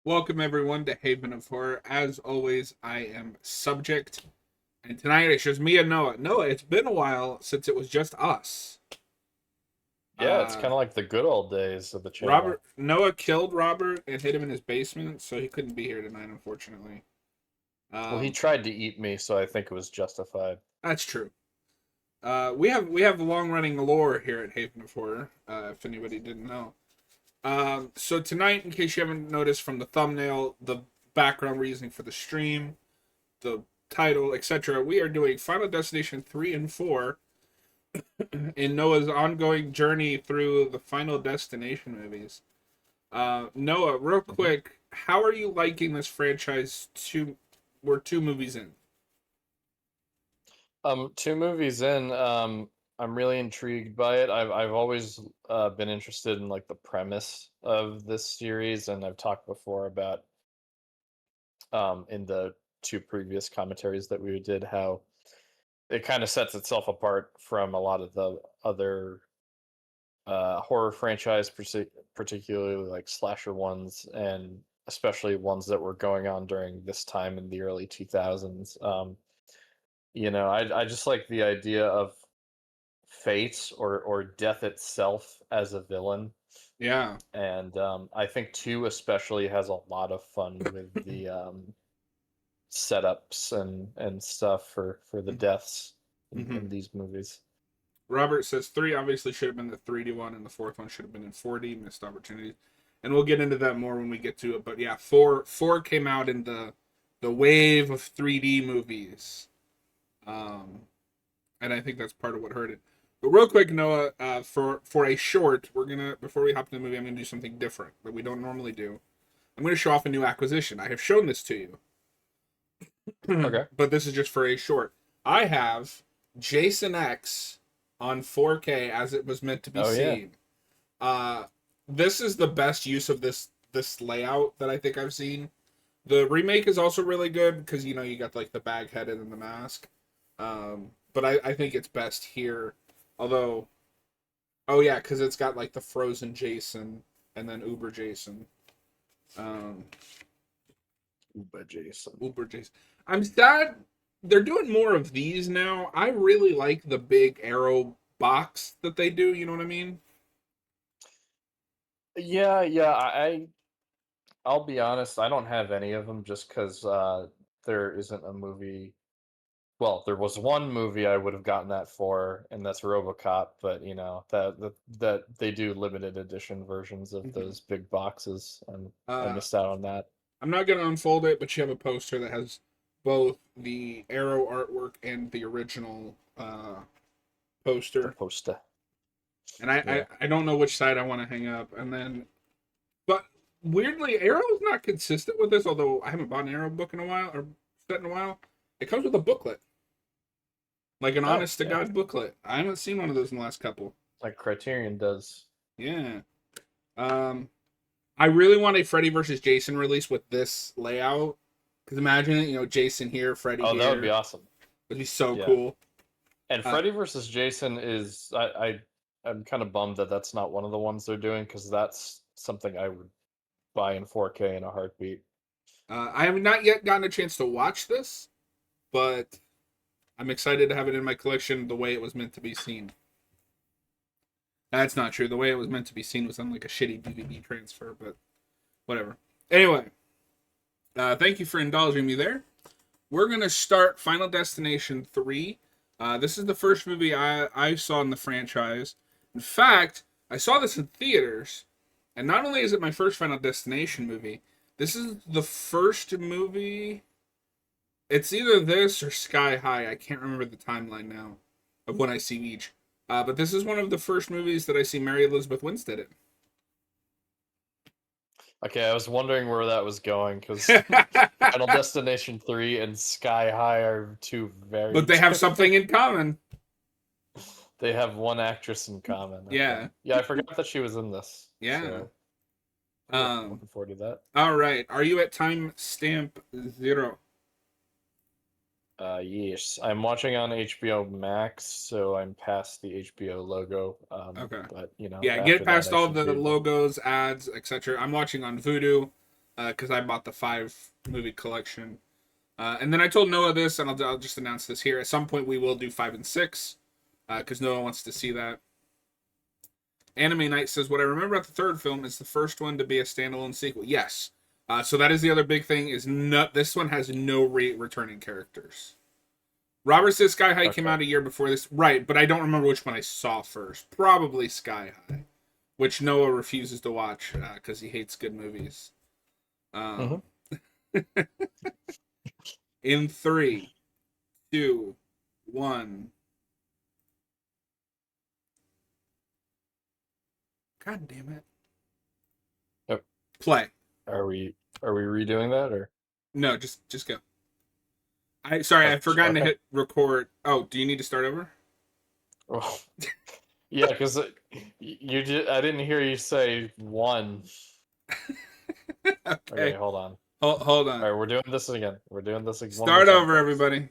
Welcome everyone to Haven of Horror. As always, I am Subject, and tonight it's just me and Noah. Noah, it's been a while since it was just us. Yeah, it's Uh, kind of like the good old days of the channel. Noah killed Robert and hid him in his basement, so he couldn't be here tonight, unfortunately. Well, he Um, tried to eat me, so I think it was justified. that's true. We have long running lore here at Haven of Horror. If anybody didn't know. So tonight, in case you haven't noticed from the thumbnail, the background reasoning for the stream, the title, etc., we are doing Final Destination 3 and 4 in Noah's ongoing journey through the Final Destination movies. Noah, real hmm quick, how are you liking this franchise? We're two movies in. Two movies in, I'm really intrigued by it. I've always been interested in like the premise of this series, and I've talked before about in the two previous commentaries that we did how it kind of sets itself apart from a lot of the other horror franchise, particularly like slasher ones, and especially ones that were going on during this time in the early 2000s. I just like the idea of fate or death itself as a villain. Yeah. And I think two especially has a lot of fun with the setups and stuff for the deaths Mm-hmm. in these movies. Robert says 3 obviously should have been the 3D one, and the fourth one should have been in 4D, missed opportunities. And we'll get into that more when we get to it. But yeah, 4 came out in the wave of 3D movies. Um, and I think that's part of what hurt it. But real quick, Noah, for a short, we're gonna before we hop into the movie, I'm gonna do something different that we don't normally do. I'm gonna show off a new acquisition. I have shown this to you, Okay. but this is just for a short. I have Jason X on 4K as it was meant to be Oh yeah. seen. Uh, this is the best use of this layout that I think I've seen. The remake is also really good because you got like the bag headed and the mask. But I think it's best here. Although, oh yeah, because it's got like the frozen Jason and then Uber Jason. Um, Uber Jason. Uber Jason. I'm sad they're doing more of these now. I really like the big arrow box that they do. You know what I mean? Yeah. I'll be honest, I don't have any of them just because there isn't a movie. Well, there was one movie I would have gotten that for, and that's RoboCop. But that they do limited edition versions of Mm-hmm. those big boxes, and I Uh, missed out on that. I'm not gonna unfold it, but you have a poster that has both the arrow artwork and the original The poster. poster. And I, Yeah. I, I don't know which side I want to hang up. And then, but weirdly, Arrow's not consistent with this. Although I haven't bought an Arrow book in a while or set in a while. It comes with a booklet, like an Oh honest to yeah. god booklet. I haven't seen one of those in the last couple. Like Criterion does. Yeah. Um, I really want a Freddy versus Jason release with this layout. Because imagine it, Jason here, Freddy Oh, that would be here. awesome. It'd be so Yeah. cool. And Uh, Freddy versus Jason is I'm kind of bummed that that's not one of the ones they're doing because that's something I would buy in 4K in a heartbeat. I have not yet gotten a chance to watch this, but I'm excited to have it in my collection the way it was meant to be seen. That's not true. The way it was meant to be seen was on like a shitty DVD transfer, but whatever. Anyway, thank you for indulging me there. We're gonna start Final Destination 3. This is the first movie I saw in the franchise. In fact, I saw this in theaters, and not only is it my first Final Destination movie, this is the first movie. It's either this or Sky High. I can't remember the timeline now of when I see each. But this is one of the first movies that I see Mary Elizabeth Winstead Okay, I was wondering where that was going because in. Final Destination 3 and Sky High are two very But they have different. something in common. They have one actress in common. Okay. Yeah, Yeah, I forgot that she was in this. yeah. So, cool. Um. Looking forward to that. All right. Are you at timestamp 0? Yes. I'm watching on HBO Max, so I'm past the HBO logo. Okay. But Yeah. Get after that past I all should the be able. logos, ads, etc. I'm watching on Vudu. because I bought the 5 movie collection. And then I told Noah this, and I'll just announce this here. At some point, we will do 5 and 6, because Noah wants to see that. Anime Night says, what I remember about the third film is the first one to be a standalone sequel. Yes. So that is the other big thing, is this one has no returning characters. Robert says Sky High came out a year before this. Right, but I don't remember which one I saw first. Probably Sky High, which Noah refuses to watch because he hates good movies. In 3, 2, 1. God damn it. Yep. Play. Are we redoing that or? No, just go. I've forgotten to hit record. Oh, do you need to start over? Oh. Yeah, because I didn't hear you say 1. Okay, hold on. Hold on. All right, we're doing this again. Start over, everybody.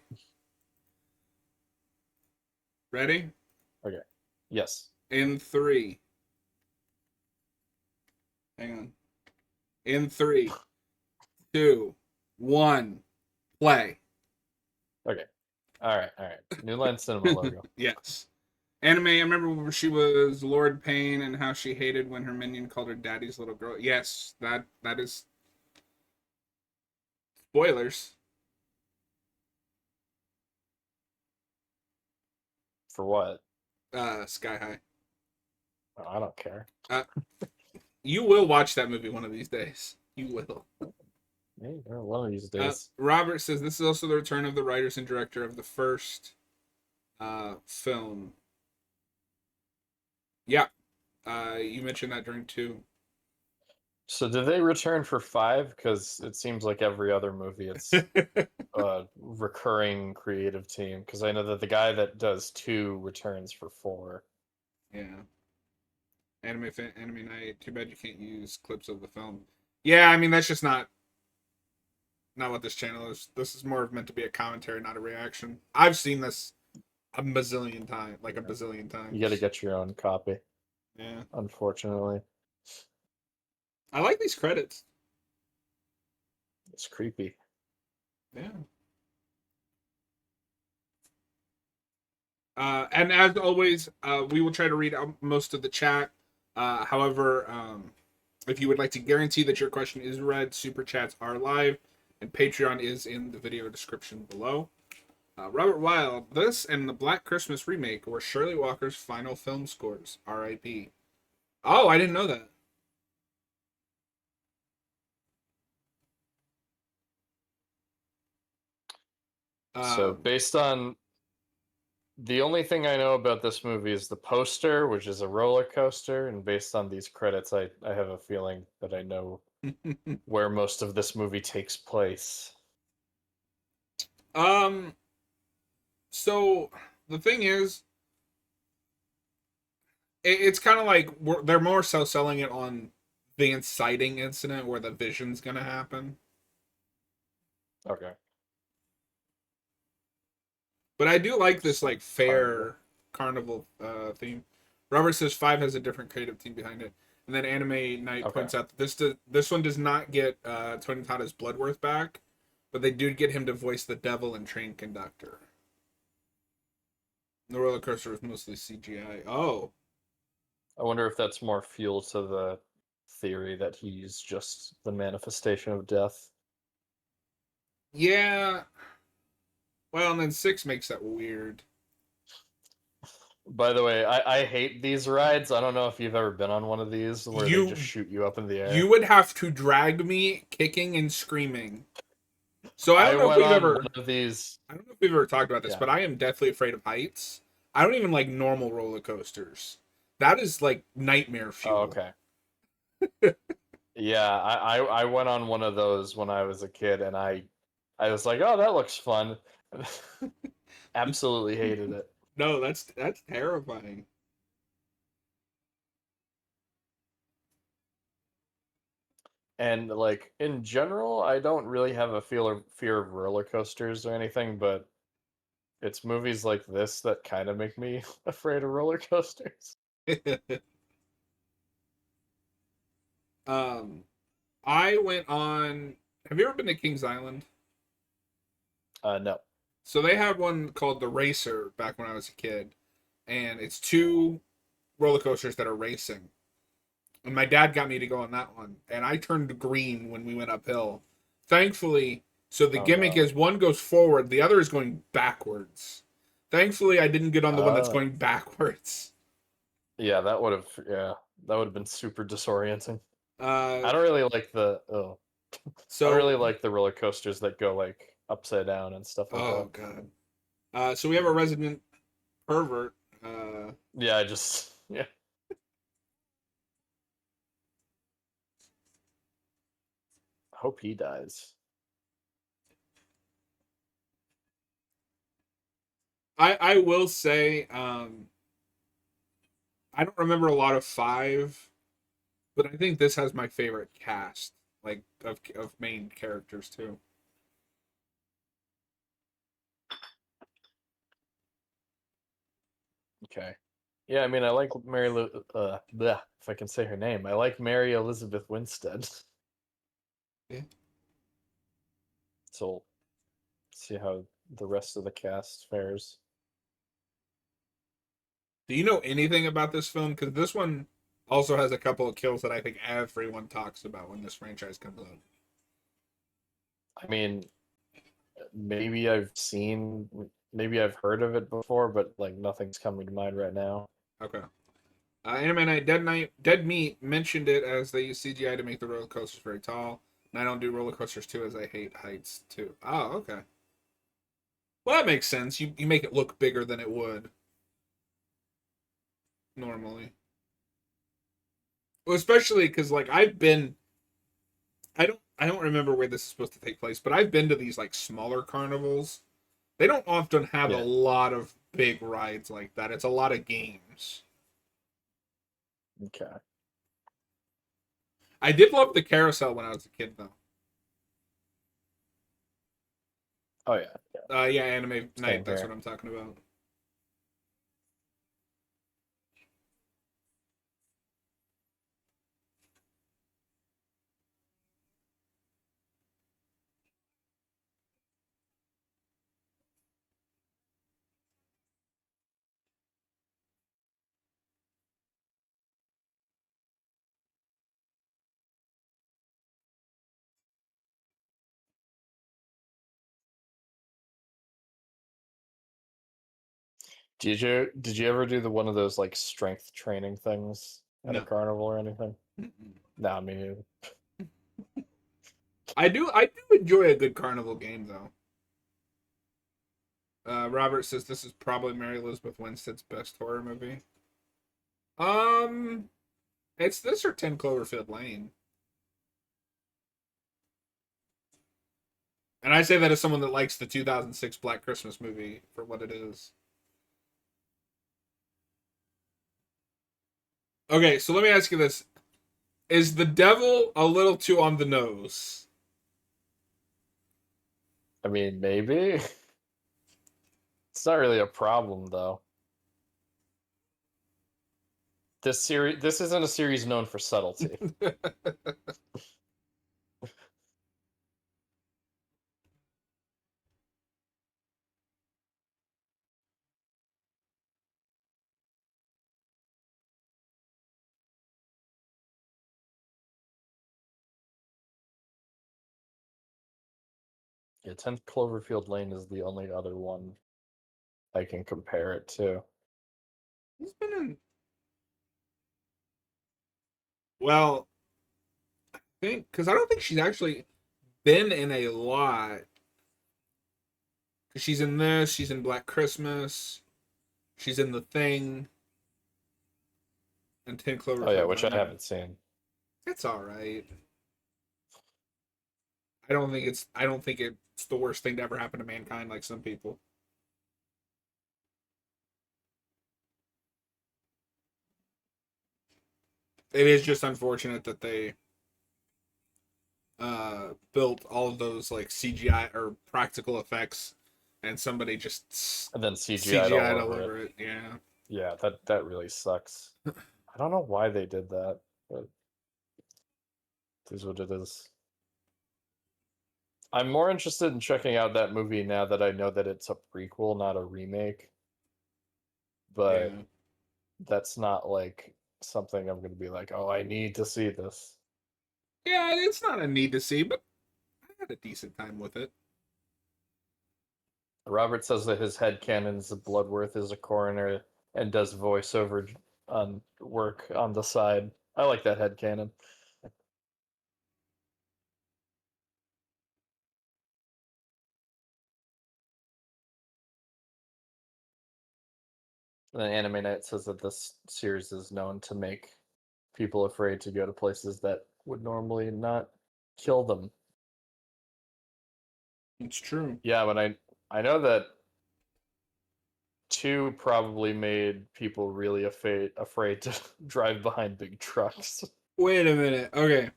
Ready? Okay. Yes. In 3. Hang on. In 3, 2, 1. Play. Okay. All right. New Line Cinema logo. Yes. Anime, I remember when she was Lord Pain and how she hated when her minion called her daddy's little girl. Yes, that is spoilers. For what? Sky High. Oh, I don't care. You will watch that movie one of these days. You will. Maybe one of these days. Robert says this is also the return of the writers and director of the first film. Yeah. You mentioned that during 2. So did they return for 5? Because it seems like every other movie it's a recurring creative team. Because I know that the guy that does 2 returns for 4. Yeah. Anime Night. Too bad you can't use clips of the film. Yeah, I mean that's just not what this channel is. This is more meant to be a commentary, not a reaction. I've seen this a bazillion times. You got to get your own copy. Yeah. Unfortunately. I like these credits. It's creepy. Yeah. And as always, we will try to read out most of the chat. However, if you would like to guarantee that your question is read, super chats are live, and Patreon is in the video description below. Robert Wild, this and the Black Christmas remake were Shirley Walker's final film scores. R.I.P. Oh, I didn't know that. So based on the only thing I know about this movie is the poster, which is a roller coaster, and based on these credits, I have a feeling that I know where most of this movie takes place. So the thing is, it's kind of like they're more so selling it on the inciting incident where the vision's gonna happen. Okay. But I do like this like fair carnival theme. Robert says 5 has a different creative team behind it, and then Anime Night points out that this one does not get Tony Tada's Bloodworth back, but they do get him to voice the devil and train conductor. The roller coaster was mostly CGI. Oh, I wonder if that's more fuel to the theory that he's just the manifestation of death. yeah. Well, and then 6 makes that weird. By the way, I hate these rides. I don't know if you've ever been on one of these where they just shoot you up in the air. You would have to drag me kicking and screaming. So I don't know if we've ever talked about this, but I am deathly afraid of heights. I don't even like normal roller coasters. That is like nightmare fuel. Oh, okay. Yeah, I went on one of those when I was a kid, and I was like, oh, that looks fun. Absolutely hated it. No, that's terrifying. And like in general, I don't really have a fear of roller coasters or anything, but it's movies like this that kind of make me afraid of roller coasters. I went on. Have you ever been to Kings Island? No. So they had one called the Racer back when I was a kid, and it's two roller coasters that are racing. And my dad got me to go on that one, and I turned green when we went uphill. Thankfully, so the Oh gimmick no. is one goes forward, the other is going backwards. Thankfully, I didn't get on the one that's Uh, going backwards. yeah, that would have been super disorienting. Uh, I don't really like the oh, I don't so really like the roller coasters that go like upside down and stuff like that. oh god. So we have a resident pervert. Uh, Yeah, I just yeah. I hope he dies. I will say, I don't remember a lot of five, but I think this has my favorite cast, like of main characters too. Okay. Yeah, I mean, I like bleh, if I can say her name. I like Mary Elizabeth Winstead. Yeah. So see how the rest of the cast fares. Do you know anything about this film? Because this one also has a couple of kills that I think everyone talks about when this franchise comes out. I mean, maybe I've heard of it before, but like nothing's coming to mind right now. Okay. Anime Dead Meat mentioned it as they use CGI to make the roller coasters very tall. And I don't do roller coasters too, as I hate heights too. Oh, okay. Well, that makes sense. You make it look bigger than it would normally. Well, especially because like I don't remember where this is supposed to take place, but I've been to these like smaller carnivals. They don't often have a Yeah. lot of big rides like that. It's a lot of games. Okay. I did love the carousel when I was a kid though. Oh yeah. Yeah, anime Same night. That's here. what I'm talking about. Did you ever do the one of those like strength training things at a No. carnival or anything? Mm-mm. Nah, me neither. I do enjoy a good carnival game though. Robert says this is probably Mary Elizabeth Winstead's best horror movie. Um, it's this or 10 Cloverfield Lane. And I say that as someone that likes the 2006 Black Christmas movie for what it is. Okay, so let me ask you this. Is the devil a little too on the nose? I mean, maybe. It's not really a problem though. This isn't a series known for subtlety. Yeah, 10th Cloverfield Lane is the only other one I can compare it to. He's been in. Well, I think because I don't think she's actually been in a lot. Because she's in this, she's in Black Christmas, she's in The Thing, and 10 Oh yeah, Cloverfield which I Lane. haven't seen. It's all right. I don't think it's the worst thing to ever happen to mankind like some people. It is just unfortunate that they built all of those like CGI or practical effects and somebody just And then CGI'd all CGI'd all over it. over it. Yeah. Yeah, that really sucks. I don't know why they did that, but It is what it is. I'm more interested in checking out that movie now that I know that it's a prequel, not a remake. Yeah. But that's not like something I'm gonna be like, oh, I need to see this. Yeah, it's not a need to see, but I had a decent time with it. Robert says that his headcanon is that Bloodworth is a coroner and does voiceover on work on the side. I like that headcanon. And then Anime Night says that this series is known to make people afraid to go to places that would normally not kill them. It's true. Yeah, but I know that two probably made people really afraid to drive behind big trucks. Wait a minute. Okay.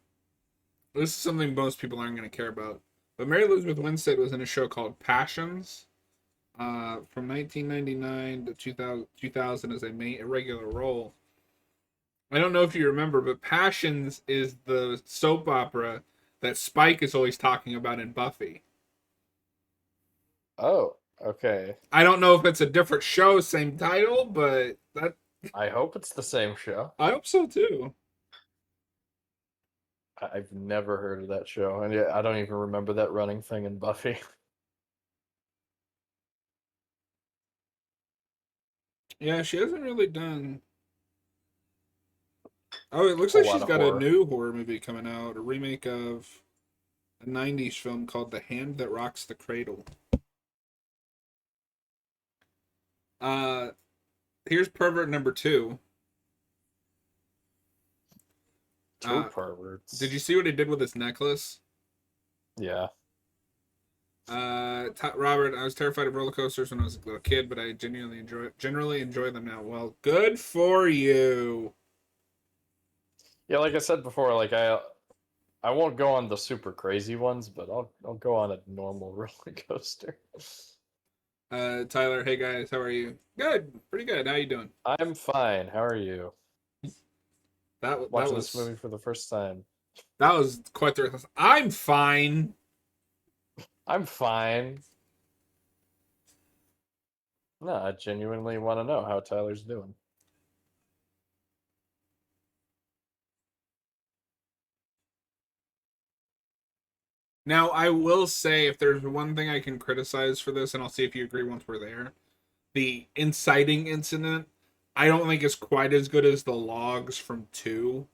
This is something most people aren't going to care about. But Mary Elizabeth Winstead was in a show called Passions from 1999 to 2000 as a regular role. I don't know if you remember, but Passions is the soap opera that Spike is always talking about in Buffy. Oh, okay. I don't know if it's a different show, same title, but that I hope it's the same show. I hope so too. I've never heard of that show, and I don't even remember that running thing in Buffy. Yeah, she hasn't really done. Oh, it looks A like lot she's of got a horror. new horror movie coming out, a remake of a 90s film called The Hand That Rocks the Cradle. Uh, here's pervert number two. Two Uh, did perverts. you see what he did with his necklace? Yeah. Robert, I was terrified of roller coasters when I was a little kid, but I generally enjoy them now. Well, good for you. Yeah, like I said before, like I won't go on the super crazy ones, but I'll go on a normal roller coaster. Tyler, hey guys, how are you? Good, pretty good. How you doing? I'm fine. How are you? That that Watching this was movie for the first time. that was quite the. I'm fine. I'm fine. No, I genuinely want to know how Tyler's doing. Now, I will say, if there's one thing I can criticize for this, and I'll see if you agree once we're there, the inciting incident, I don't think is quite as good as the logs from two,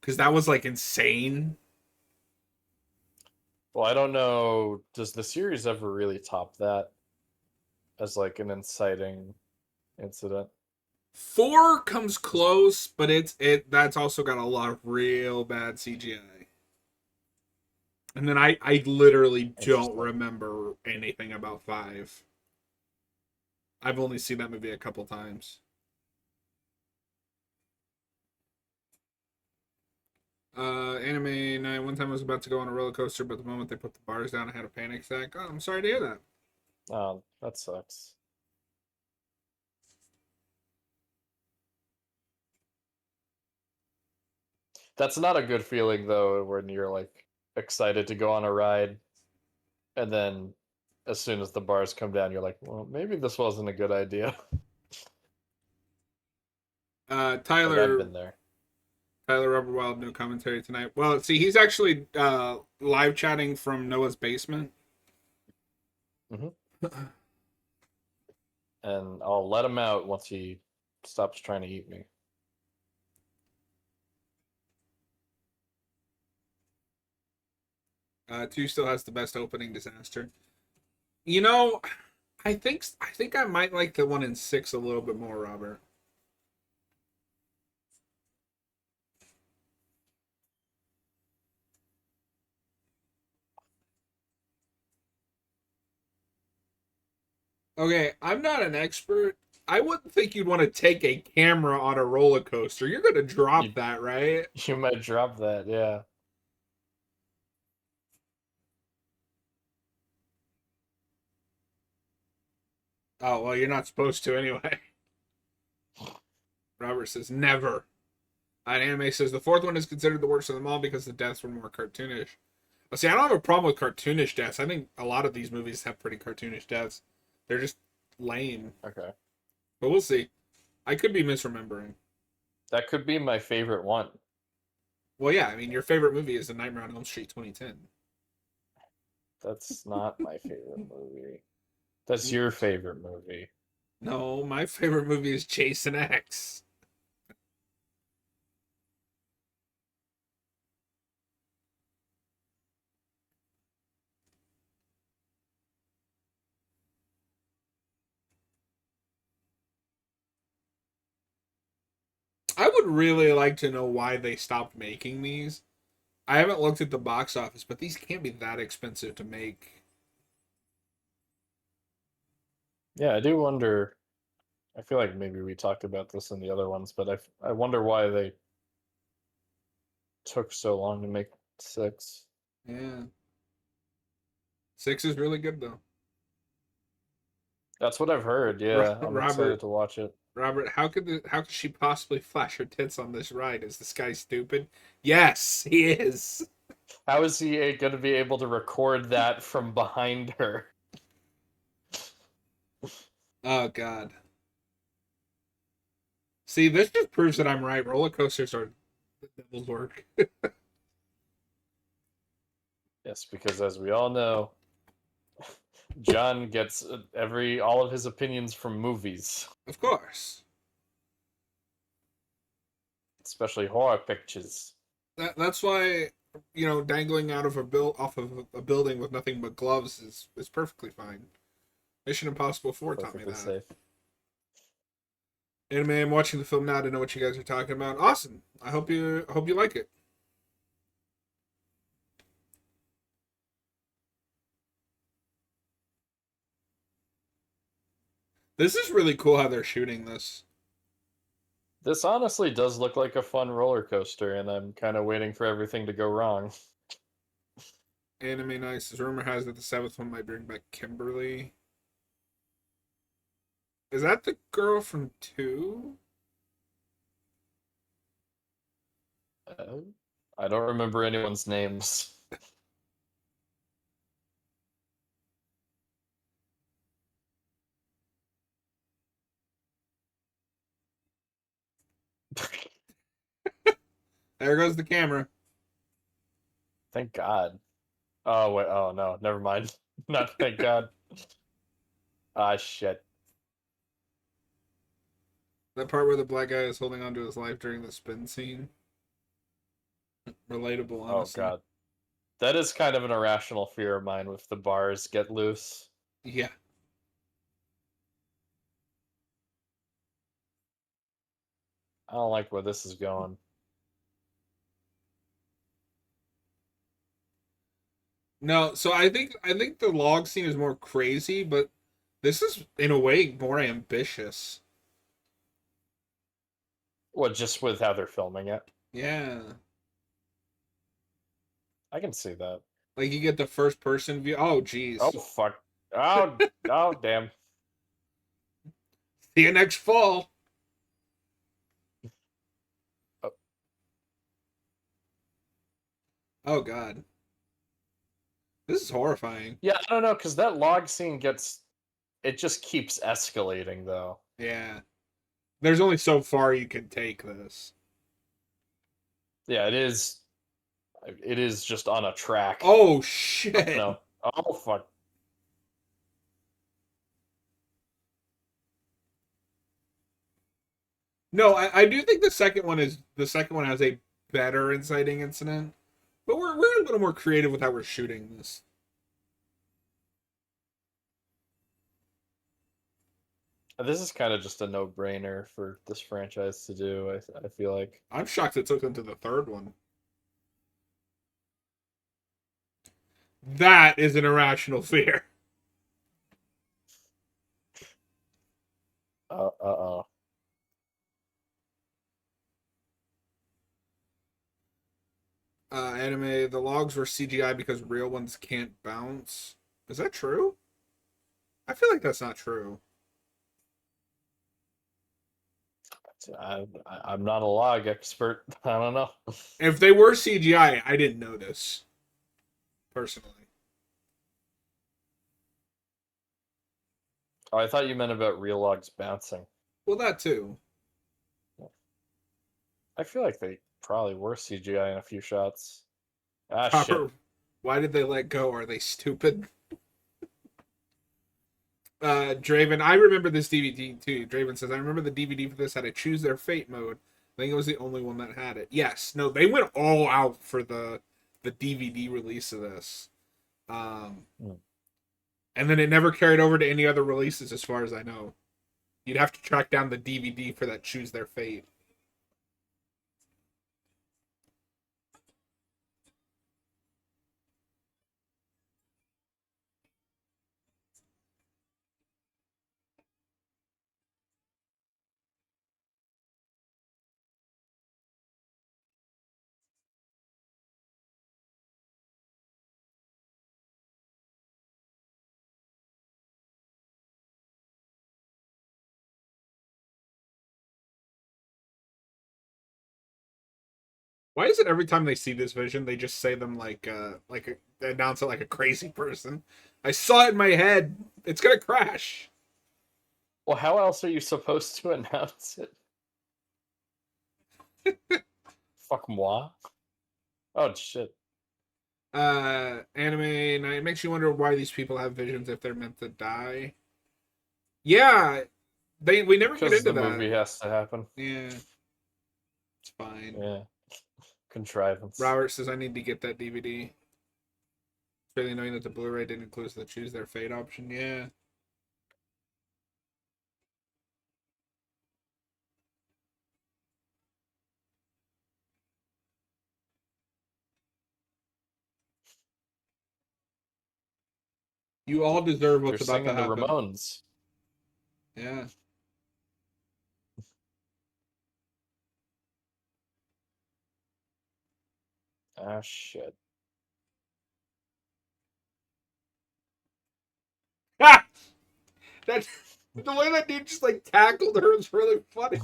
because that was like insane. Well, I don't know. Does the series ever really top that as like an inciting incident? Four comes close, but that's also got a lot of real bad CGI. And then I literally don't Interesting. remember anything about five. I've only seen that movie a couple times. Anime night. One time I was about to go on a roller coaster, but the moment they put the bars down, I had a panic attack. Oh, I'm sorry to hear that. Oh, that sucks. That's not a good feeling though when you're like excited to go on a ride and then as soon as the bars come down you're like, well, maybe this wasn't a good idea. Like I've Tyler been there. Tyler Rubberwild, no commentary tonight. Well, see, he's actually live chatting from Noah's basement. Hmm. And I'll let him out once he stops trying to eat me. Two still has the best opening disaster. You know, I think I might like the one in six a little bit more, Robert. Okay, I'm not an expert. I wouldn't think you'd want to take a camera on a roller coaster. You're gonna drop You that, right? you might drop that, yeah. Oh well, you're not supposed to anyway. Robert says never. Anime says the fourth one is considered the worst of them all because the deaths were more cartoonish. But see, I don't have a problem with cartoonish deaths. I think a lot of these movies have pretty cartoonish deaths. They're just lame. Okay. But we'll see. I could be misremembering. That could be my favorite one. Well, yeah, I mean, your favorite movie is The Nightmare on Elm Street 2010. That's not my favorite movie. That's your favorite movie. No, my favorite movie is Jason X. I would really like to know why they stopped making these. I haven't looked at the box office, but these can't be that expensive to make. Yeah, I do wonder. I feel like maybe we talked about this in the other ones, but I wonder why they took so long to make 6. Yeah. 6 is really good, though. That's what I've heard. Yeah, I'm excited Robert, to watch it. Robert, how could she possibly flash her tits on this ride? Is this guy stupid? Yes, he is. How is he going to be able to record that from behind her? Oh God. See, this just proves that I'm right. Roller coasters are the devil's work. Yes, because as we all know, John gets all of his opinions from movies, Of course. especially horror pictures. That's why dangling out of off of a building with nothing but gloves is perfectly fine. Mission Impossible 4 taught me Perfectly that. safe. Anime, I'm watching the film now to know what you guys are talking about. Awesome. I hope you like it. This is really cool how they're shooting this. This honestly does look like a fun roller coaster, and I'm kind of waiting for everything to go wrong. Anime Nice. This rumor has that the seventh one might bring back Kimberly. Is that the girl from 2? Uh, I don't remember anyone's names. There goes the camera. Thank God. Oh wait. Oh no. Never mind. Not thank God. Ah shit. That part where the black guy is holding onto his life during the spin scene. Relatable, Oh honestly. God. That is kind of an irrational fear of mine if the bars get loose. Yeah. I don't like where this is going. No, so I think the log scene is more crazy, but this is in a way more ambitious. Well, just with how they're filming it. Yeah. I can see that. Like you get the first person view. Oh Oh geez. fuck. Oh damn. See you next fall. Oh, Oh god. This is horrifying. yeah, I don't know, because that log scene it just keeps escalating though. Yeah. There's only so far you can take this. Yeah, it is. It is just on a track. Oh Oh, shit. no. Oh fuck. No, I do think the second one has a better inciting incident. But we're a little more creative with how we're shooting this. This is kind of just a no-brainer for this franchise to do. I feel like. I'm shocked it took them to the third one. That is an irrational fear. Uh. Anime, the logs were CGI because real ones can't bounce. Is that true? I feel like that's not true. I'm not a log expert. I don't know. If they were CGI, I didn't notice personally. Oh, I thought you meant about real logs bouncing. Well, that too. I feel like they probably were CGI in a few shots. Ah, shit. Proper. Why did they let go? Are they stupid? Draven, I remember this DVD too. Draven says, I remember the DVD for this had a choose their fate mode. I think it was the only one that had it. Yes, no, they went all out for the DVD release of this. Hmm. And then it never carried over to any other releases, as far as I know. You'd have to track down the DVD for that choose their fate. Why is it every time they see this vision, they just say them they announce it like a crazy person? I saw it in my head. It's gonna crash. Well, how else are you supposed to announce it? Fuck moi. Oh shit. Anime night makes you wonder why these people have visions if they're meant to die. Yeah, we never get Because into the that. movie has to happen. Yeah, it's fine. Yeah. Contrivance. Robert says I need to get that DVD. It's really annoying that the Blu-ray didn't include the choose their fate option. Yeah. You all deserve They're what's about to singing the happen. Ramones. Yeah. Ah, shit. Ah! That's the way that dude just like tackled her is really funny.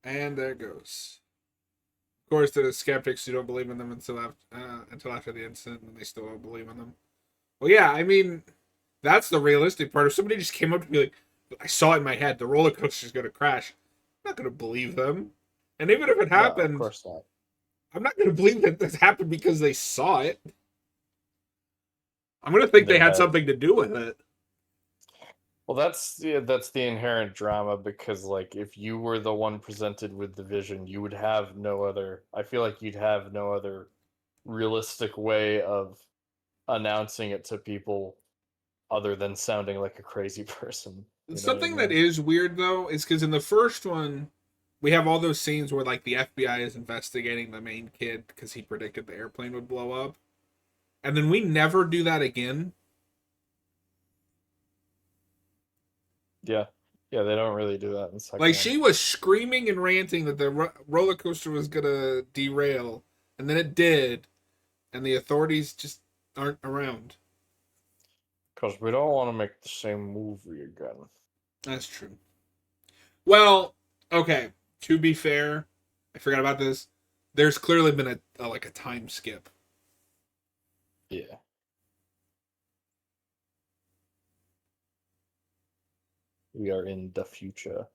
And there it goes. Of course, to the skeptics who don't believe in them until after the incident, and they still don't believe in them. Well, yeah, I mean, that's the realistic part. If somebody just came up to me like, "I saw it in my head, the roller coaster's gonna crash," I'm not gonna believe them. And even if it No, of happened, course not. I'm not gonna believe that this happened because they saw it. I'm gonna think they They had had. something to do with it. Well, that's the inherent drama because like if you were the one presented with the vision, you would have no other. I feel like you'd have no other realistic way of announcing it to people other than sounding like a crazy person. You know what I Something that mean? is weird though is because in the first one, we have all those scenes where like the FBI is investigating the main kid because he predicted the airplane would blow up, and then we never do that again. Yeah, yeah. They don't really do that in the second Like one. she was screaming and ranting that the roller coaster was gonna derail, and then it did, and the authorities just aren't around. Because we don't want to make the same movie again. That's true. Well, okay. To be fair, I forgot about this. There's clearly been a time skip. Yeah. We are in the future.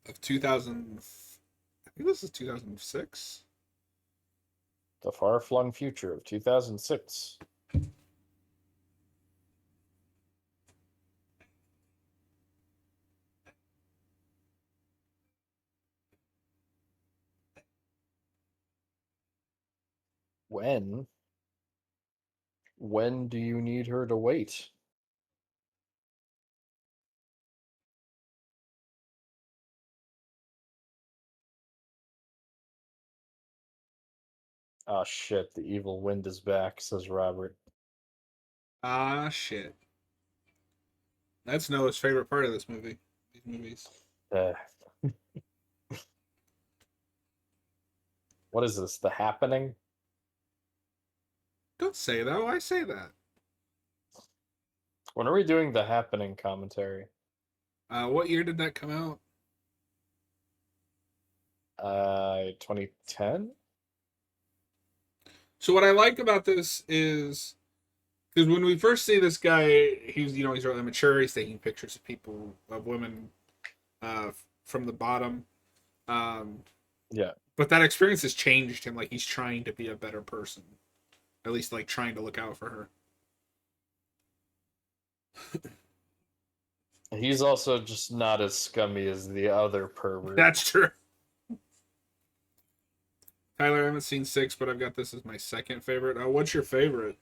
Of 2000. I think this is 2006. The far flung future of 2006. When? When do you need her to wait? Ah, shit. The evil wind is back, says Robert. Ah, shit. That's Noah's favorite part of this movie. These movies. Uh, what is this? The Happening? Don't say that. Why say that? When are we doing the Happening commentary? What year did that come out? 2010. So what I like about this is because when we first see this guy, he's really mature. He's taking pictures of people, of women, from the bottom. Um, Yeah. but that experience has changed him. Like he's trying to be a better person, at least like trying to look out for her. He's also just not as scummy as the other pervert. That's true. Tyler, I haven't seen 6, but I've got this as my second favorite. What's your favorite?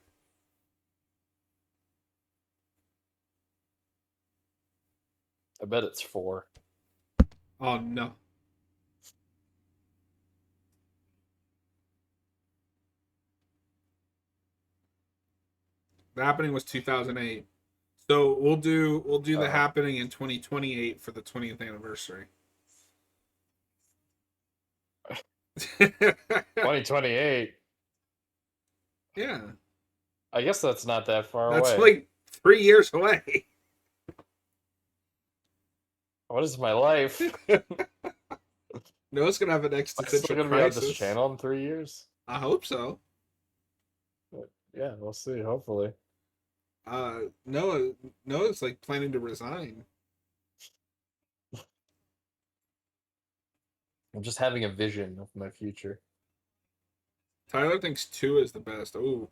I bet it's 4. Oh no, The Happening was 2008. So we'll do The Oh. Happening in 2028 for the 20th anniversary. 2028. Yeah, I guess that's not that far that's away. like 3 years away. What is my life? Noah's gonna have an Am I still existential gonna be on this crisis. channel in 3 years? I hope so. But yeah, we'll see. Hopefully. Noah's like planning to resign. I'm just having a vision of my future. Tyler thinks 2 is the best. Ooh,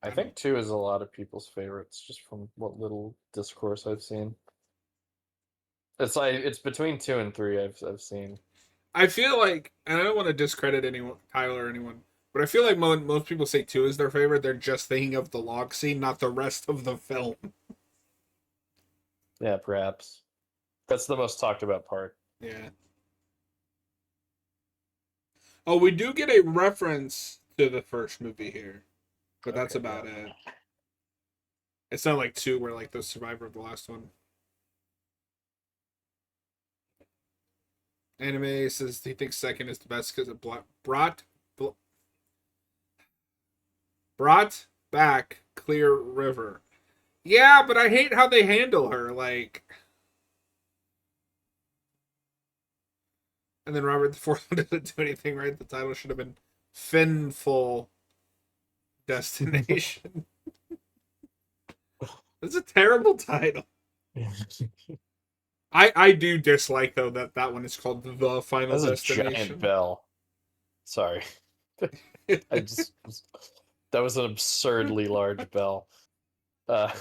I think 2 is a lot of people's favorites, just from what little discourse I've seen. It's between 2 and 3 I've seen. I feel like, and I don't want to discredit anyone, Tyler or anyone, but I feel like most people say 2 is their favorite. They're just thinking of the log scene, not the rest of the film. Yeah, perhaps. That's the most talked about part. Yeah. Oh, we do get a reference to the first movie here, but that's Okay, about yeah. it. It's not like 2 where like the survivor of the last one. Anime says he thinks second is the best because it brought back Clear River. Yeah, but I hate how they handle her. Like, and then Robert the Fourth didn't do anything right. The title should have been Finful Destination. That's a terrible title. I do dislike though that one is called The Final That's a giant Destination. bell. Sorry. I just that was an absurdly large bell. Uh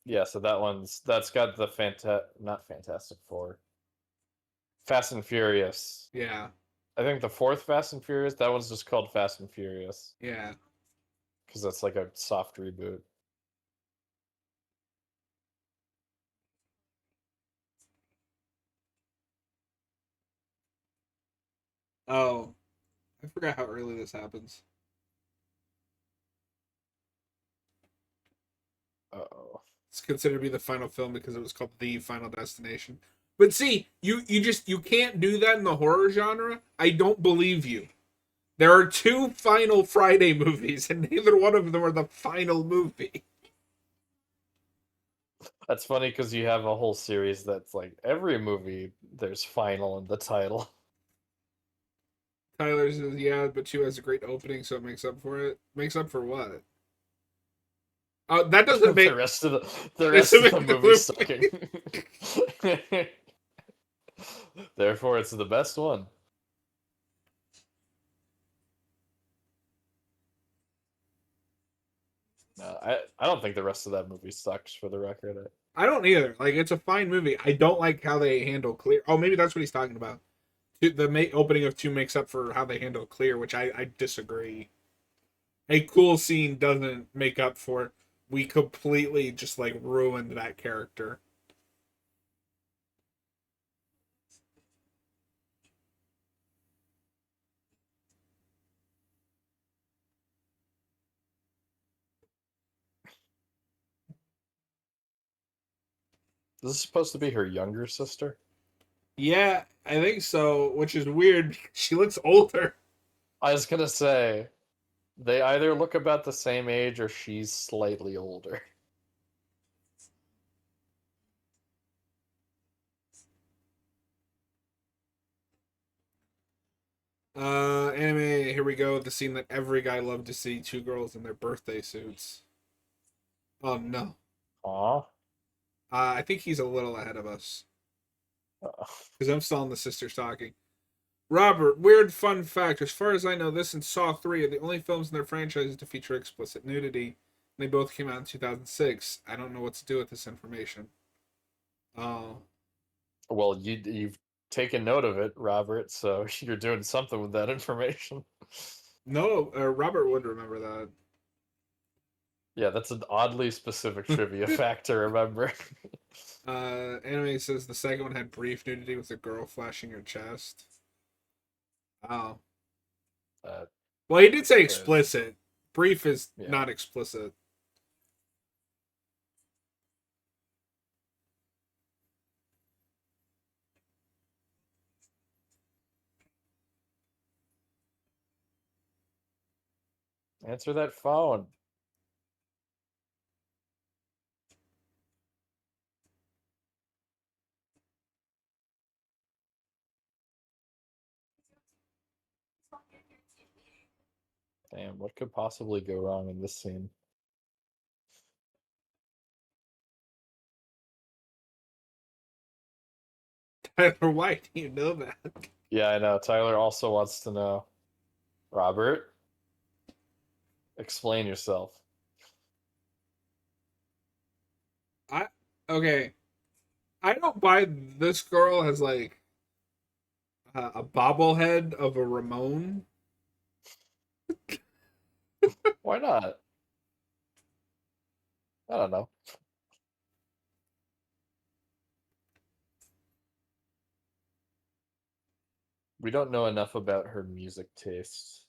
yeah, so that's got the not Fantastic Four. Fast and Furious. Yeah, I think the fourth Fast and Furious, that one's just called Fast and Furious yeah. because that's like a soft reboot. Oh, I forgot how early this happens. Uh-oh. It's considered to be the final film because it was called The Final Destination. But see, you can't do that in the horror genre. I don't believe you. There are 2 Final Friday movies, and neither one of them are the final movie. That's funny because you have a whole series that's like every movie there's final in the title. Tyler says, yeah, but 2 has a great opening, so it makes up for it. Makes up for what? That doesn't make the rest of the movie sucking. Therefore, it's the best one. No, I don't think the rest of that movie sucks. For the record, I don't either. Like, it's a fine movie. I don't like how they handle Clear. Oh, maybe that's what he's talking about. The opening of 2 makes up for how they handle Clear, which I disagree. A cool scene doesn't make up for it. We completely just like ruined that character. this is supposed to be her younger sister. Yeah, I think so, which is weird because she looks older. I was gonna say they either look about the same age or she's slightly older. Anime, here we go. The scene that every guy loved to see: two girls in their birthday suits. Oh no. Aw. I think he's a little ahead of us because I'm still on the sisters talking. Robert, weird fun fact. As far as I know, this and Saw 3 are the only films in their franchises to feature explicit nudity. They both came out in 2006. I don't know what to do with this information. Oh. Well, you've taken note of it, Robert, so you're doing something with that information. No, Robert would remember that. Yeah, that's an oddly specific trivia fact to remember. Anime says the second one had brief nudity with a girl flashing her chest. Oh. Uh, Well, he did say there's explicit. Brief is yeah. not explicit. Answer that phone. Damn, what could possibly go wrong in this scene? Tyler, why do you know that? Yeah, I know. Tyler also wants to know. Robert, explain yourself. I okay. I don't buy this girl has like a bobblehead of a Ramon. Why not? I don't know. We don't know enough about her music tastes.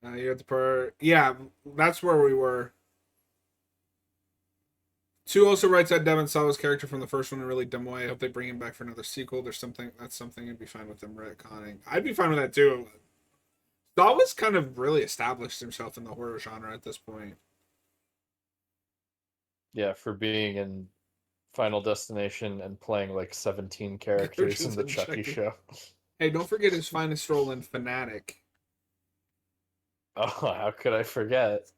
You have the part. Yeah, that's where we were. Two also writes that Devon saw his character from the first one in a really dumb way. I hope they bring him back for another sequel. There's something that's something I'd be fine with them retconning. I'd be fine with that too. Saw was kind of really established himself in the horror genre at this point. Yeah, for being in Final Destination and playing like 17 characters in Characters the in Chucky Chucky. show. Hey, don't forget his finest role in Fanatic. Oh, how could I forget?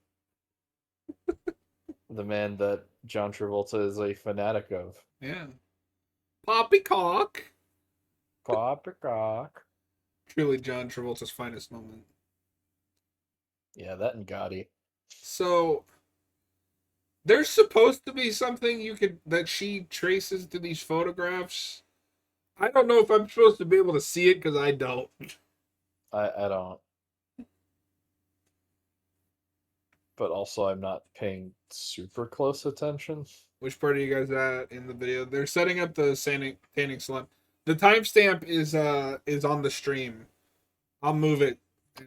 The man that John Travolta is a fanatic of. Yeah. Poppycock. Poppycock. Truly John Travolta's finest moment. Yeah, that and Gotti. So there's supposed to be something you could that she traces to these photographs. I don't know if I'm supposed to be able to see it because I don't. I don't. But also I'm not paying super close attention. Which part are you guys at in the video? They're setting up the tanning salon. The timestamp is on the stream. I'll move it.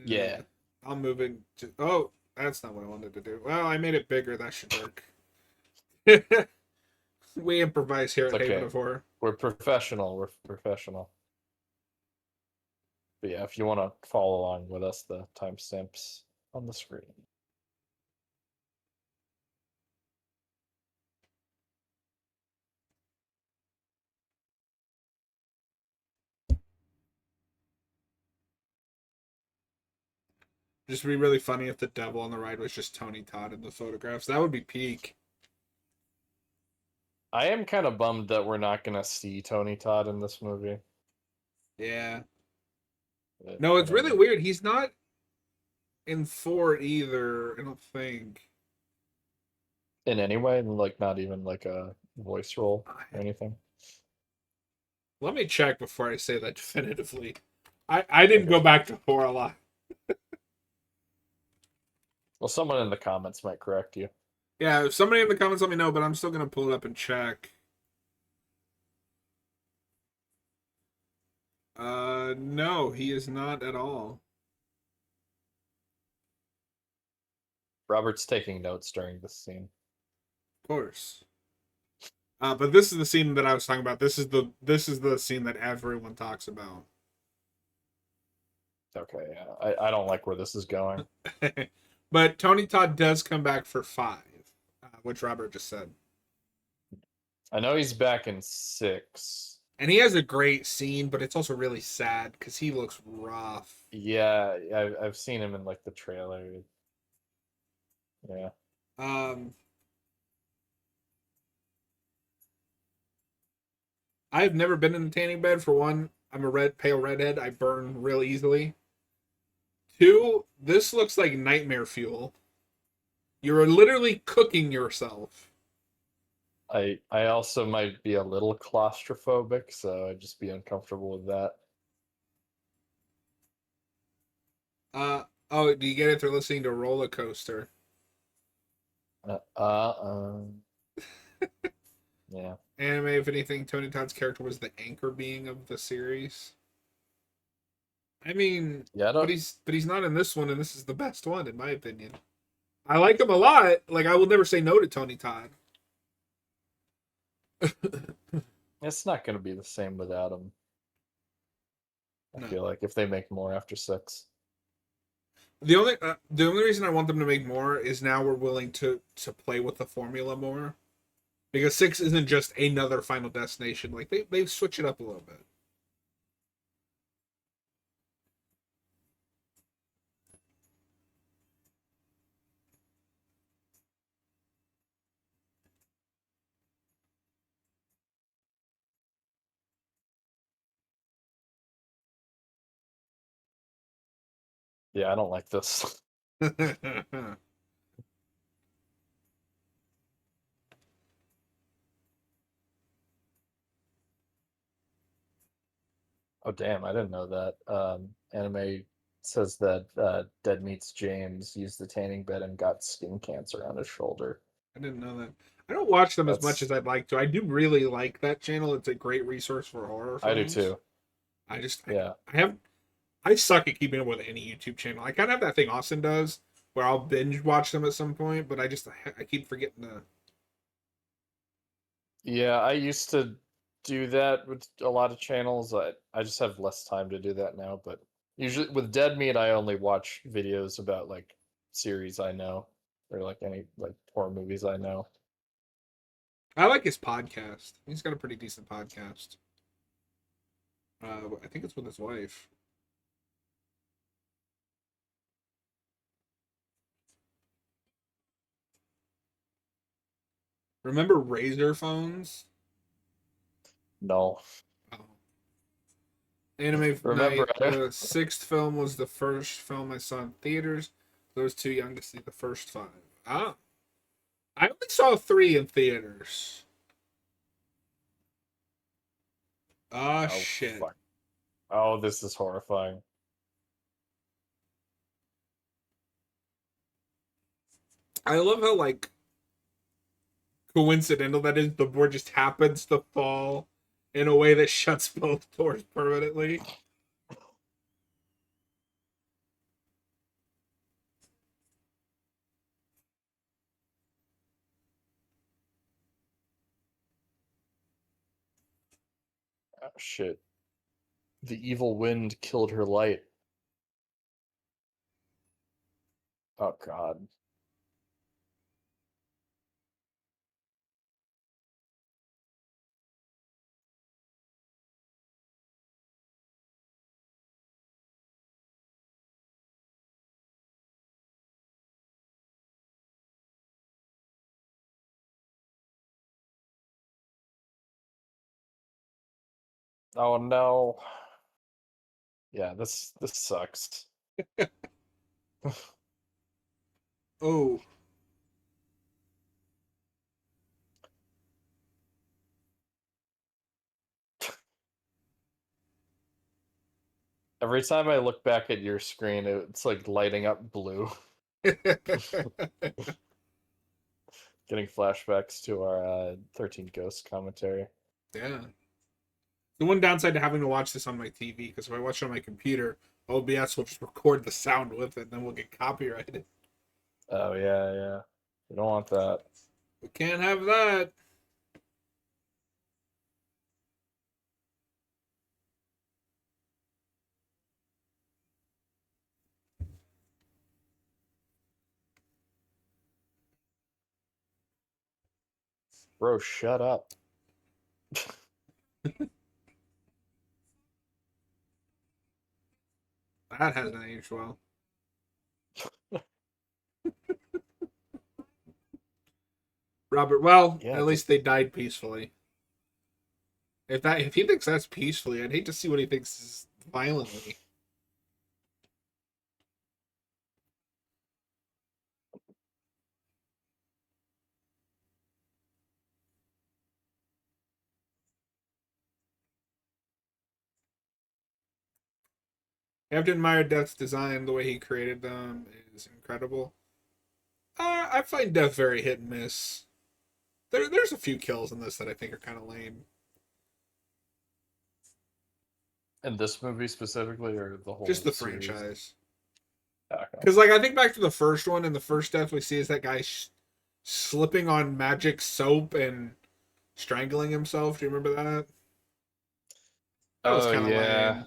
Yeah. I'll move it to. Oh, that's not what I wanted to do. Well, I made it bigger. That should work. We improvise here It's at Haven okay. of Horror. We're professional. We're professional. But yeah, if you want to follow along with us, the timestamps on the screen. Just be really funny if the devil on the ride was just Tony Todd in the photographs. That would be peak. I am kind of bummed that we're not gonna see Tony Todd in this movie. Yeah. But No, it's really whatever. weird. He's not in four either. I don't think. In any way, like not even like a voice role or anything. Let me check before I say that definitively. I didn't Okay. go back to four a lot. Well, someone in the comments might correct you. Yeah, if somebody in the comments let me know, but I'm still gonna pull it up and check. No, he is not at all. Robert's taking notes during this scene. Of course. But this is the scene that I was talking about. This is the scene that everyone talks about. Okay, yeah. I don't like where this is going. But Tony Todd does come back for 5, which Robert just said. I know he's back in 6. And he has a great scene, but it's also really sad because he looks rough. Yeah, I've seen him in like the trailer. Yeah. Um, I've never been in a tanning bed. For one, I'm a pale redhead. I burn real easily. 2, this looks like nightmare fuel. You're literally cooking yourself. I also might be a little claustrophobic, so I'd just be uncomfortable with that. Oh, do you get it? They're listening to roller coaster. Uh, uh, uh, yeah. Anime, if anything, Tony Todd's character was the anchor being of the series. I mean, Yeah, I but don't. he's not in this one, and this is the best one in my opinion. I like him a lot. Like I will never say no to Tony Todd. It's not going to be the same without him. I No. feel like if they make more after 6. The only reason I want them to make more is now we're willing to play with the formula more, because 6 isn't just another Final Destination. Like they switch it up a little bit. Yeah, I don't like this. Oh, damn, I didn't know that. Anime says that Dead Meets James used the tanning bed and got skin cancer on his shoulder. I didn't know that. I don't watch them as much That's as I'd like to. I do really like that channel. It's a great resource for horror I do films. too. I just Yeah. I suck at keeping up with any YouTube channel. I kind of have that thing Austin does where I'll binge watch them at some point, but I keep forgetting to. Yeah, I used to do that with a lot of channels. I just have less time to do that now, but usually with Dead Meat I only watch videos about like series I know or like any like horror movies I know. I like his podcast. He's got a pretty decent podcast. I think it's with his wife. Remember Razor phones? No. Oh. Anime Remember night. The 6th film was the first film I saw in theaters. I was too young to see the first 5. Ah, I only saw 3 in theaters. Ah, Oh shit. fuck. Oh, this is horrifying. I love how like coincidental that is. The board just happens to fall in a way that shuts both doors permanently. Oh shit. The evil wind killed her light. Oh god. Oh no. Yeah, this sucks. Oh, Every time I look back at your screen, it's like lighting up blue. Getting flashbacks to our 13 Ghosts commentary. yeah. The one downside to having to watch this on my TV, because if I watch it on my computer, OBS will just record the sound with it, and then we'll get copyrighted. Oh yeah, yeah. We don't want that. We can't have that. Bro, shut up. That hasn't aged well. Robert, well, Yeah, at just least they died peacefully. If he thinks that's peacefully, I'd hate to see what he thinks is violently. I have to admire Death's design. The way he created them is incredible. I find Death very hit and miss. There's a few kills in this that I think are kind of lame. in this movie specifically, or the Just whole the series? franchise. Okay. Because like I think back to the first one, and the first death we see is that guy slipping on magic soap and strangling himself. Do you remember that? That was Oh kind of yeah. lame.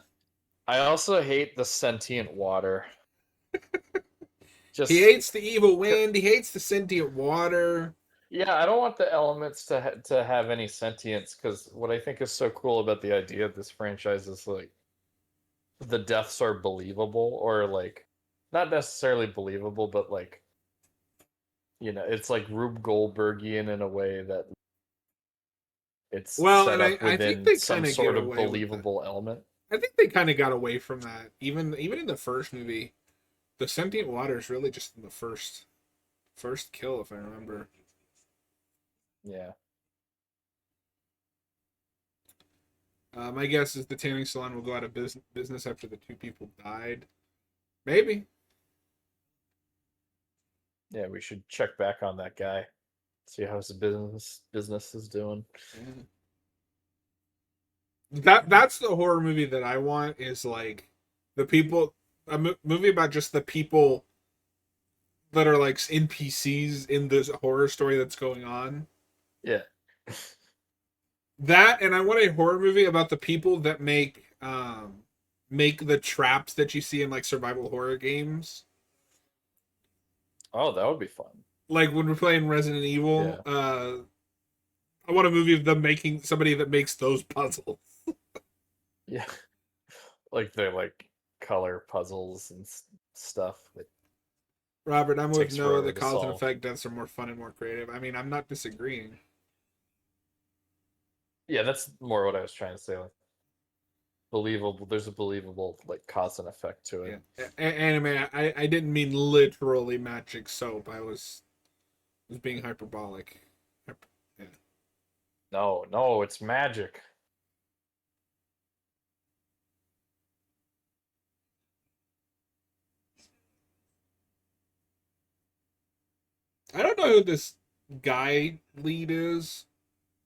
I also hate the sentient water. He Just hates the evil wind. He hates the sentient water. yeah, I don't want the elements to have any sentience, because what I think is so cool about the idea of this franchise is like the deaths are believable, or like not necessarily believable, but like it's like Rube Goldbergian in a way that it's Well, set and up I think within they some kind of get sort of away with that. believable element. I think they kind of got away from that. Even in the first movie, the sentient water is really just in the first kill, if I remember. Yeah. My guess is the tanning salon will go out of business after the two people died. Maybe. Yeah, we should check back on that guy. See how his business is doing. Yeah. That's the horror movie that I want. Is like the people movie about just the people that are like NPCs in this horror story that's going on. Yeah. That, and I want a horror movie about the people that make the traps that you see in like survival horror games. Oh, that would be fun. Like when we're playing Resident Evil, Yeah. I want a movie of them making somebody that makes those puzzles. Yeah. Like they're like color puzzles and stuff that Robert, I'm with takes Noah. forever The to cause and solve. effect deaths are more fun and more creative. I mean, I'm not disagreeing. Yeah, that's more what I was trying to say. Like believable. There's a believable like cause and effect to Yeah, it. anime. I didn't mean literally magic soap. I was being hyperbolic. Yeah. No, no, it's magic. I don't know who this guy lead is,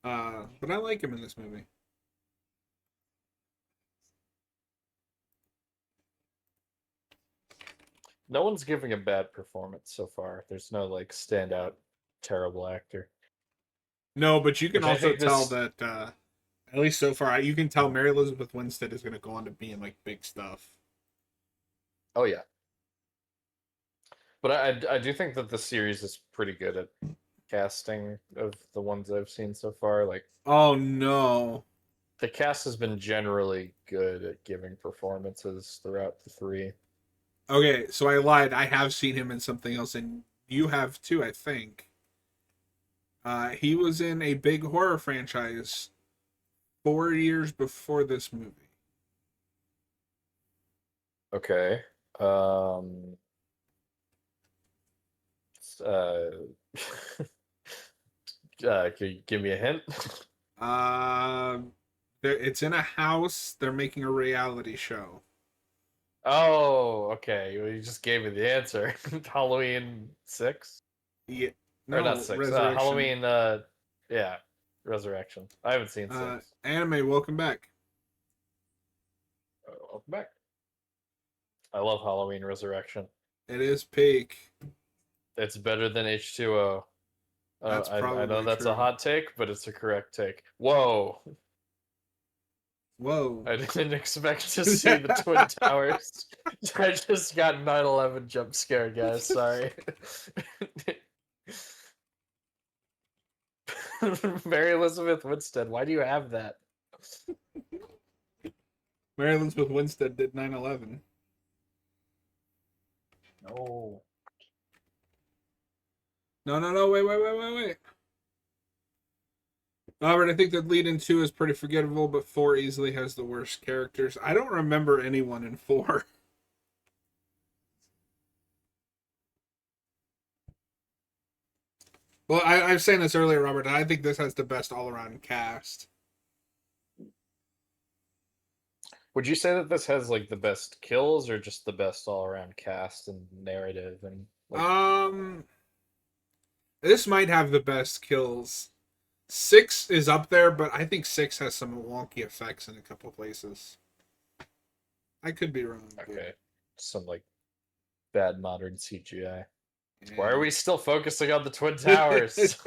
but I like him in this movie. No one's giving a bad performance so far. There's no like standout terrible actor. No, but you can Which I also think tell this. that at least so far, you can tell Mary Elizabeth Winstead is going to go on to be in like big stuff. Oh yeah. But I do think that the series is pretty good at casting of the ones I've seen so far. Like Oh no. the cast has been generally good at giving performances throughout the three. Okay, so I lied. I have seen him in something else, and you have too, I think. He was in a big horror franchise 4 years before this movie. Okay. Um uh, can you give me a hint? Uh, it's in a house. They're making a reality show. Oh, okay. Well, you just gave me the answer. Halloween 6? Yeah, Or not no, 6. Resurrection. Halloween yeah, Resurrection. I haven't seen 6. Anime. Welcome back. Welcome back. I love Halloween Resurrection. It is peak. It's better than H2O. That's I know probably that's a true. hot take, but it's a correct take. Whoa. Whoa. I didn't expect to see the Twin Towers. I just got 9/11 jump scared, guys. Sorry. Mary Elizabeth Winstead, why do you have that? Mary Elizabeth Winstead did 9/11. No. No, wait. Robert, I think that lead in 2 is pretty forgettable, but 4 easily has the worst characters. I don't remember anyone in 4. Well, I was saying this earlier, Robert. I think this has the best all-around cast. Would you say that this has like the best kills or just the best all-around cast and narrative and like This might have the best kills. 6 is up there, but I think 6 has some wonky effects in a couple places. I could be wrong. okay, some like bad modern CGI. Yeah. Why are we still focusing on the Twin Towers?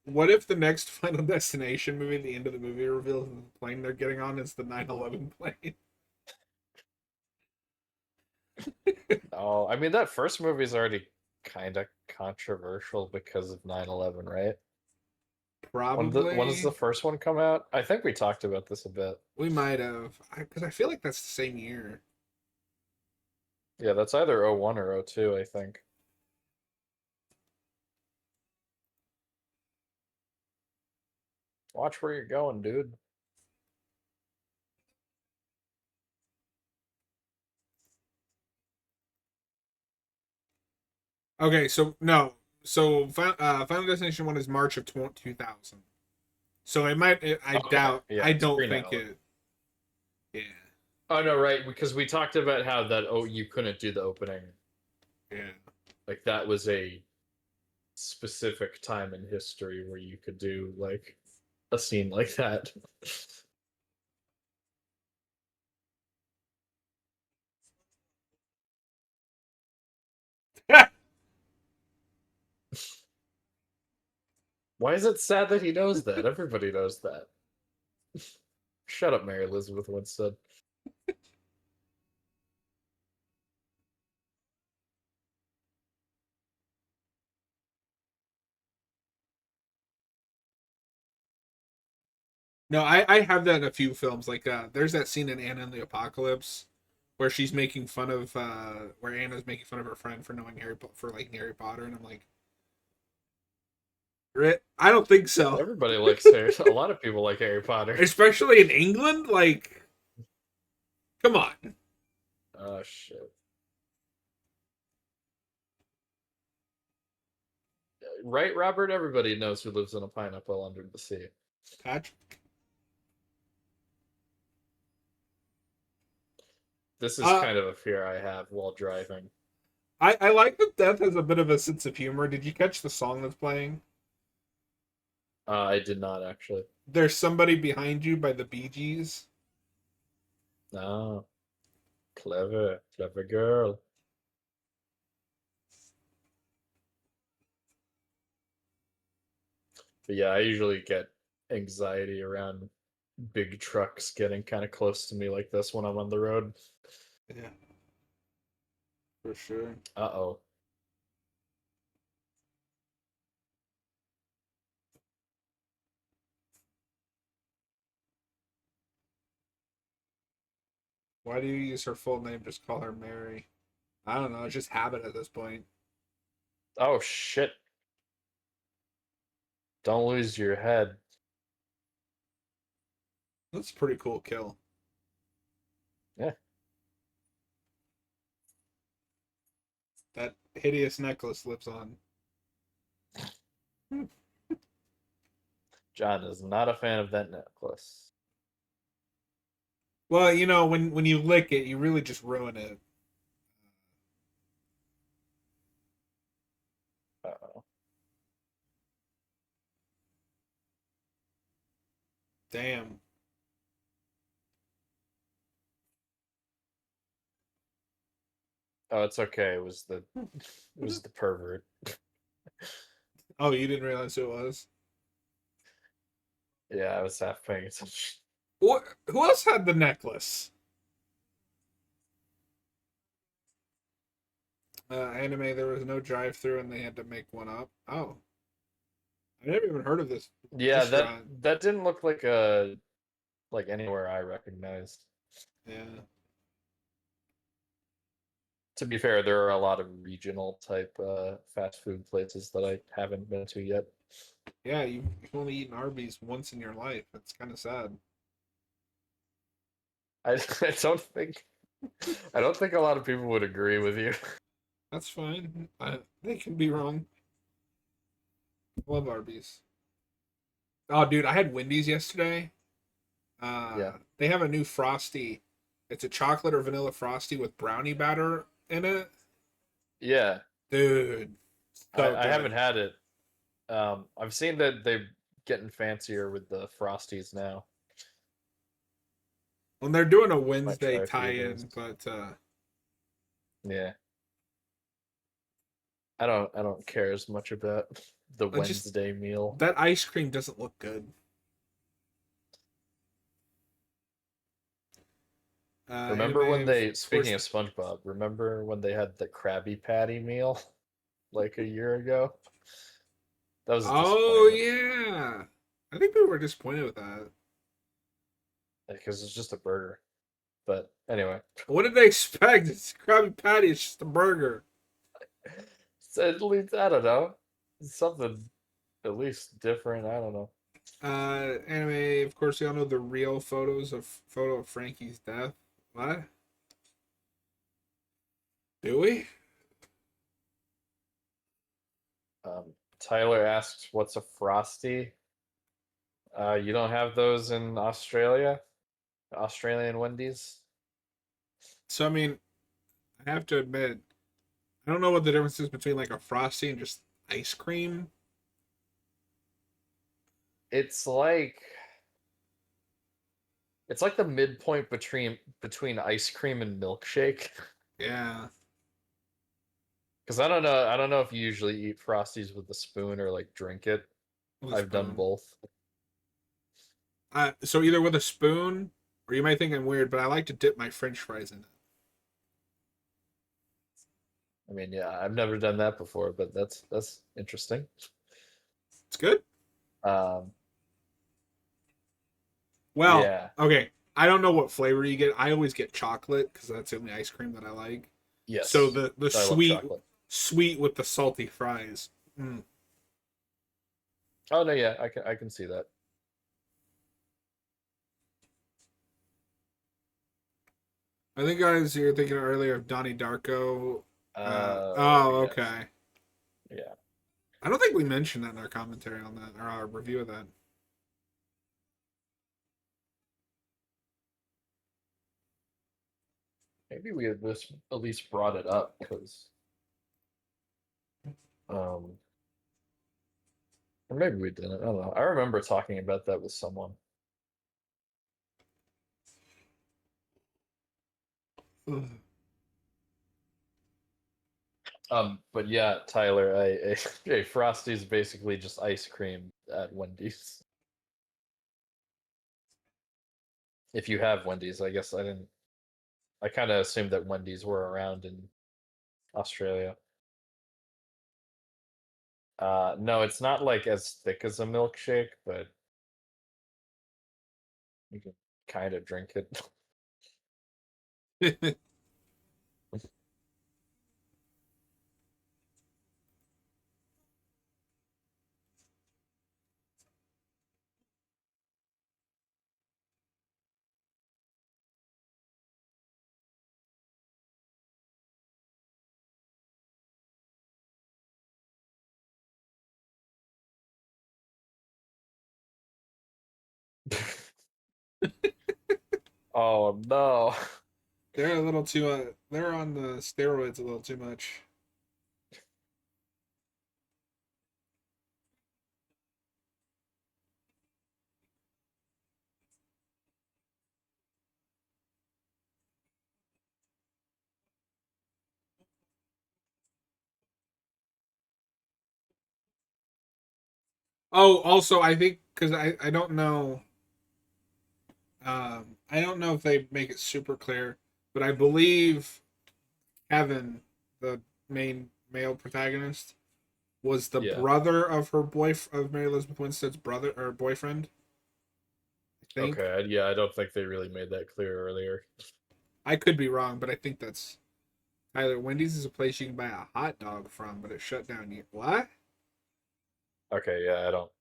What if the next Final Destination movie, the end of the movie, reveals the plane they're getting on is the 9/11 plane? Oh, I mean that first movie is already kind of controversial because of 9/11, right? Probably. When does the first one come out? I think we talked about this a bit. We might have. Because I feel like that's the same year. Yeah, that's either 01 or 02, I think. Watch where you're going, dude. Okay, so no. So Final Destination 1 is March of 2000. So it might. I Okay, doubt. yeah, I it's don't think pre-9/11. it. Yeah. Oh no, right, because we talked about how that you couldn't do the opening. Yeah. Like that was a specific time in history where you could do like a scene like that. Why is it sad that he knows that? Everybody knows that. Shut up, Mary Elizabeth Winstead. No, I have that in a few films. Like, there's that scene in Anna and the Apocalypse where she's making fun of, where Anna's making fun of her friend for knowing for liking Harry Potter, and I'm like, I don't think so. Everybody likes Harry. A lot of people like Harry Potter. Especially in England, like, come on. Oh shit. Right, Robert? Everybody knows who lives in a pineapple under the sea. Patrick. This is kind of a fear I have while driving. I like that Death has a bit of a sense of humor. Did you catch the song that's playing? I did not actually. There's Somebody Behind You by the Bee Gees. No. Clever. Clever girl. But yeah, I usually get anxiety around big trucks getting kind of close to me like this when I'm on the road. Yeah, for sure. Uh-oh. Why do you use her full name? Just call her Mary. I don't know. It's just habit at this point. Oh shit. Don't lose your head. That's a pretty cool kill. Yeah. That hideous necklace lives on. John is not a fan of that necklace. Well, you know, when you lick it, you really just ruin it. Uh-oh. Damn. Oh, it's okay. It was the pervert. Oh, you didn't realize who it was? Yeah, I was half paying attention. What? Who else had the necklace? Anime, there was no drive-through and they had to make one up. Oh, I never even heard of this Yeah, restaurant. that didn't look like a like anywhere I recognized. Yeah, To be fair, there are a lot of regional type fast food places that I haven't been to yet. yeah. You've only eaten Arby's once in your life. That's kind of sad. I I don't think I don't think a lot of people would agree with you. That's fine. They can be wrong. Love Arby's. Oh, dude, I had Wendy's yesterday. Yeah. They have a new Frosty. It's a chocolate or vanilla Frosty with brownie batter in it. Yeah. Dude, so I good. haven't had it. I've seen that they're getting fancier with the Frosties now. When they're doing a Might Wednesday try a few of those. tie-in, but Yeah. I don't care as much about the I just Wednesday meal. that ice cream doesn't look good. Remember when Anime, of they, course. speaking of SpongeBob, remember when they had the Krabby Patty meal like a year ago? That was a Oh disappointment yeah, I think people were disappointed with that. because it's just a burger. But anyway, What did they expect? It's Krabby Patty. It's just a burger. so at least I don't know, something at least different. I don't know. Anime, of course, we all know the real photo of Frankie's death. What? Do we? Tyler asks, "What's a frosty?" You don't have those in Australia? Australian Wendy's? So I mean, I have to admit, I don't know what the difference is between like a frosty and just ice cream. It's like it's like the midpoint between ice cream and milkshake. Yeah, Because I don't know if you usually eat Frosties with a spoon or like drink it. with a I've done spoon. both. So either with a spoon, or you might think I'm weird, but I like to dip my French fries in it. I mean, yeah, I've never done that before, but that's interesting. It's good. Um, Well, yeah, okay. I don't know what flavor you get. I always get chocolate because that's the only ice cream that I like. So yes, the I love chocolate. sweet with the salty fries. Mm. Oh no, yeah, I can see that. I think guys, you're thinking earlier of Donnie Darko. Oh, Yes, okay. yeah. I don't think we mentioned that in our commentary on that or our review of that. Maybe we at least brought it up because, um, or maybe we didn't. I don't know. I remember talking about that with someone. Ugh. But yeah, Tyler, a Frosty is basically just ice cream at Wendy's. If you have Wendy's, I guess I didn't. I kind of assumed that Wendy's were around in Australia. No, it's not like as thick as a milkshake, but you can kind of drink it. Oh no. They're a little too. They're on the steroids a little too much. Oh, also, I think because I don't know. I don't know if they make it super clear, but I believe Kevin, the main male protagonist, was the Yeah. brother of her of Mary Elizabeth Winstead's brother or boyfriend. I think. Okay. Yeah, I don't think they really made that clear earlier. I could be wrong, but I think that's Tyler. Wendy's is a place you can buy a hot dog from, but it's shut down. What? Okay. Yeah, I don't.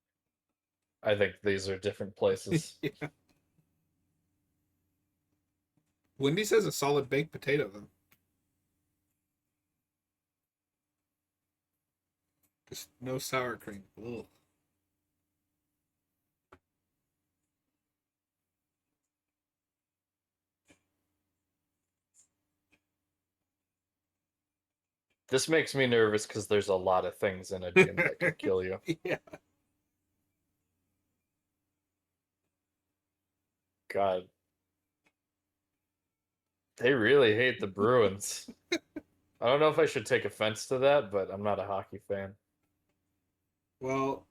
I think these are different places. Yeah. Wendy's has a solid baked potato though. Just no sour cream. Ugh. This makes me nervous because there's a lot of things in a gym that could kill you. Yeah. God, they really hate the Bruins. I don't know if I should take offense to that, but I'm not a hockey fan. Well,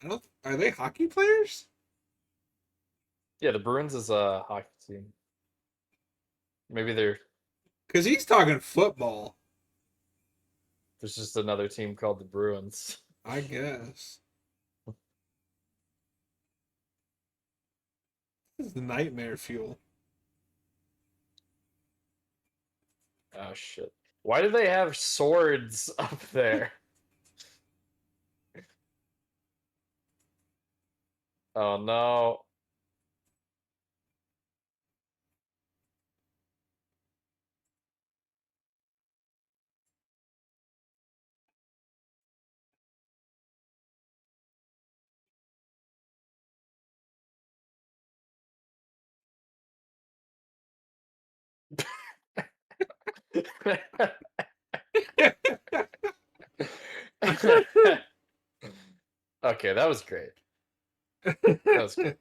I don't. Are they hockey players? Yeah, the Bruins is a hockey team. Maybe Because he's talking football. there's just another team called the Bruins. I guess. This is nightmare fuel. Oh shit. Why do they have swords up there? Oh no. Okay, that was great. That was good.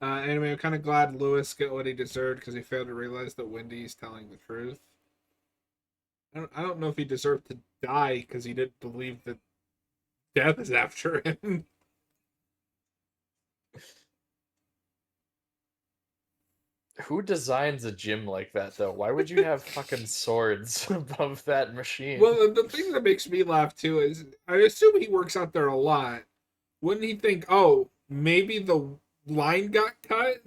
Anyway, I'm kind of glad Lewis got what he deserved because he failed to realize that Wendy's telling the truth. I don't know if he deserved to die because he didn't believe that death is after him. Who designs a gym like that though? Why would you have fucking swords above that machine? Well, the thing that makes me laugh too is I assume he works out there a lot. Wouldn't he think, oh, maybe the line got cut?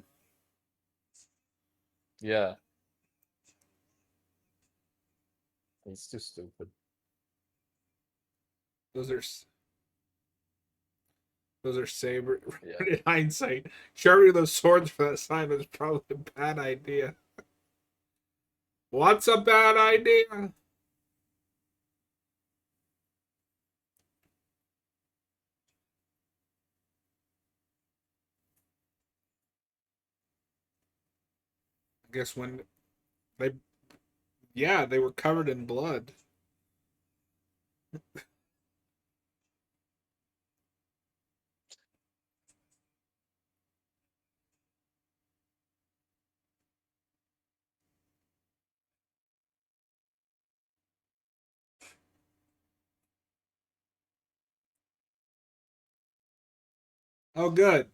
Yeah. He's too stupid. Those are those are saber. Yeah. In hindsight, sharpening those swords for that sign was probably a bad idea. What's a bad idea? I guess when they, yeah, they were covered in blood. Oh, good.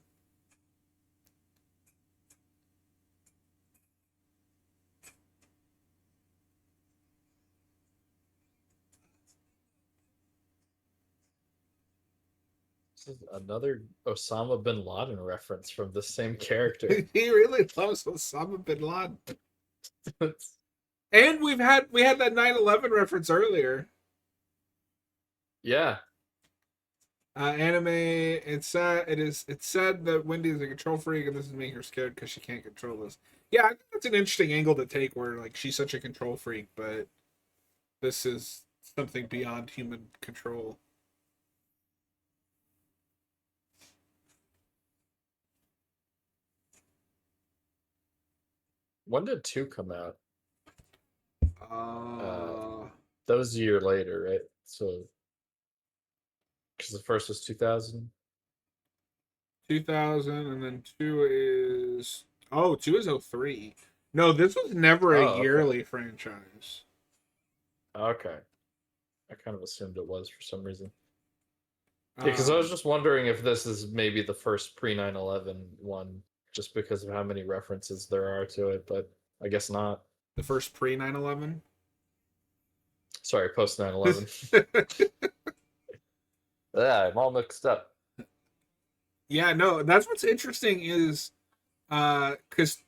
This is another Osama bin Laden reference from the same character. He really loves Osama bin Laden. And we had that 9/11 reference earlier. Yeah. Anime. It's said that Wendy is a control freak, and this is making her scared because she can't control this. Yeah, I think that's an interesting angle to take, where like she's such a control freak, but this is something beyond human control. When did 2 come out? Uh, Uh, that was a year later, right? So, because the first was 2000. 2000, and then two is 03. No, this was never a Oh, okay. yearly franchise. Okay. I kind of assumed it was for some reason. Yeah, because I was Um, just wondering if this is maybe the first pre 9/11 one, just because of how many references there are to it, but I guess not. the first pre 9/11. Sorry, post 9/11. Yeah, I'm all mixed up. Yeah, no, that's what's interesting is because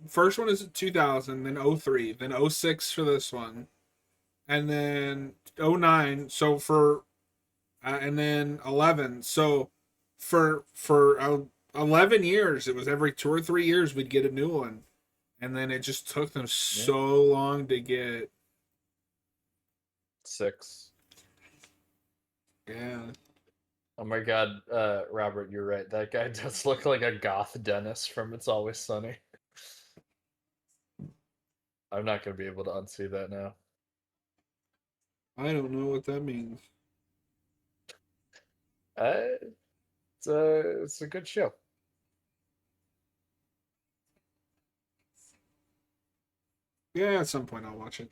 first one is 2000, then 03, then 06 for this one, and then 09. So for and then 11. So for 11 years, it was every 2 or 3 years we'd get a new one, and then it just took them Yeah. so long to get. 6. Yeah, Oh my god, Robert, you're right. That guy does look like a goth Dennis from It's Always Sunny. I'm not gonna be able to unsee that now. I don't know what that means. Uh, it's a good show. Yeah, at some point I'll watch it.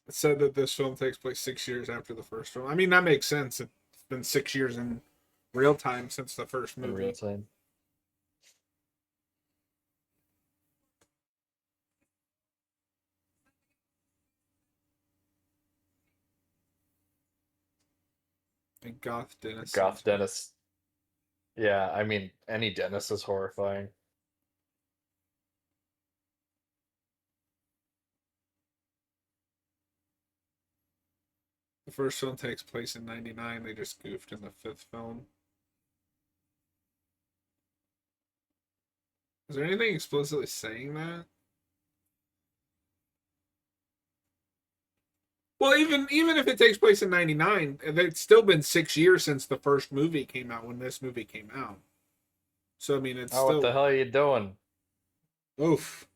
It said that this film takes place 6 years after the first film. I mean, that makes sense. It's been 6 years in real time since the first In real movie. time. And Goth Dennis. Goth Dennis. Yeah, I mean, any Dennis is horrifying. The first film takes place in '99. They just goofed in the fifth film. Is there anything explicitly saying that? Well, even if it takes place in '99, it's still been 6 years since the first movie came out when this movie came out. So I mean, it's Oh, what the still hell are you doing? oof.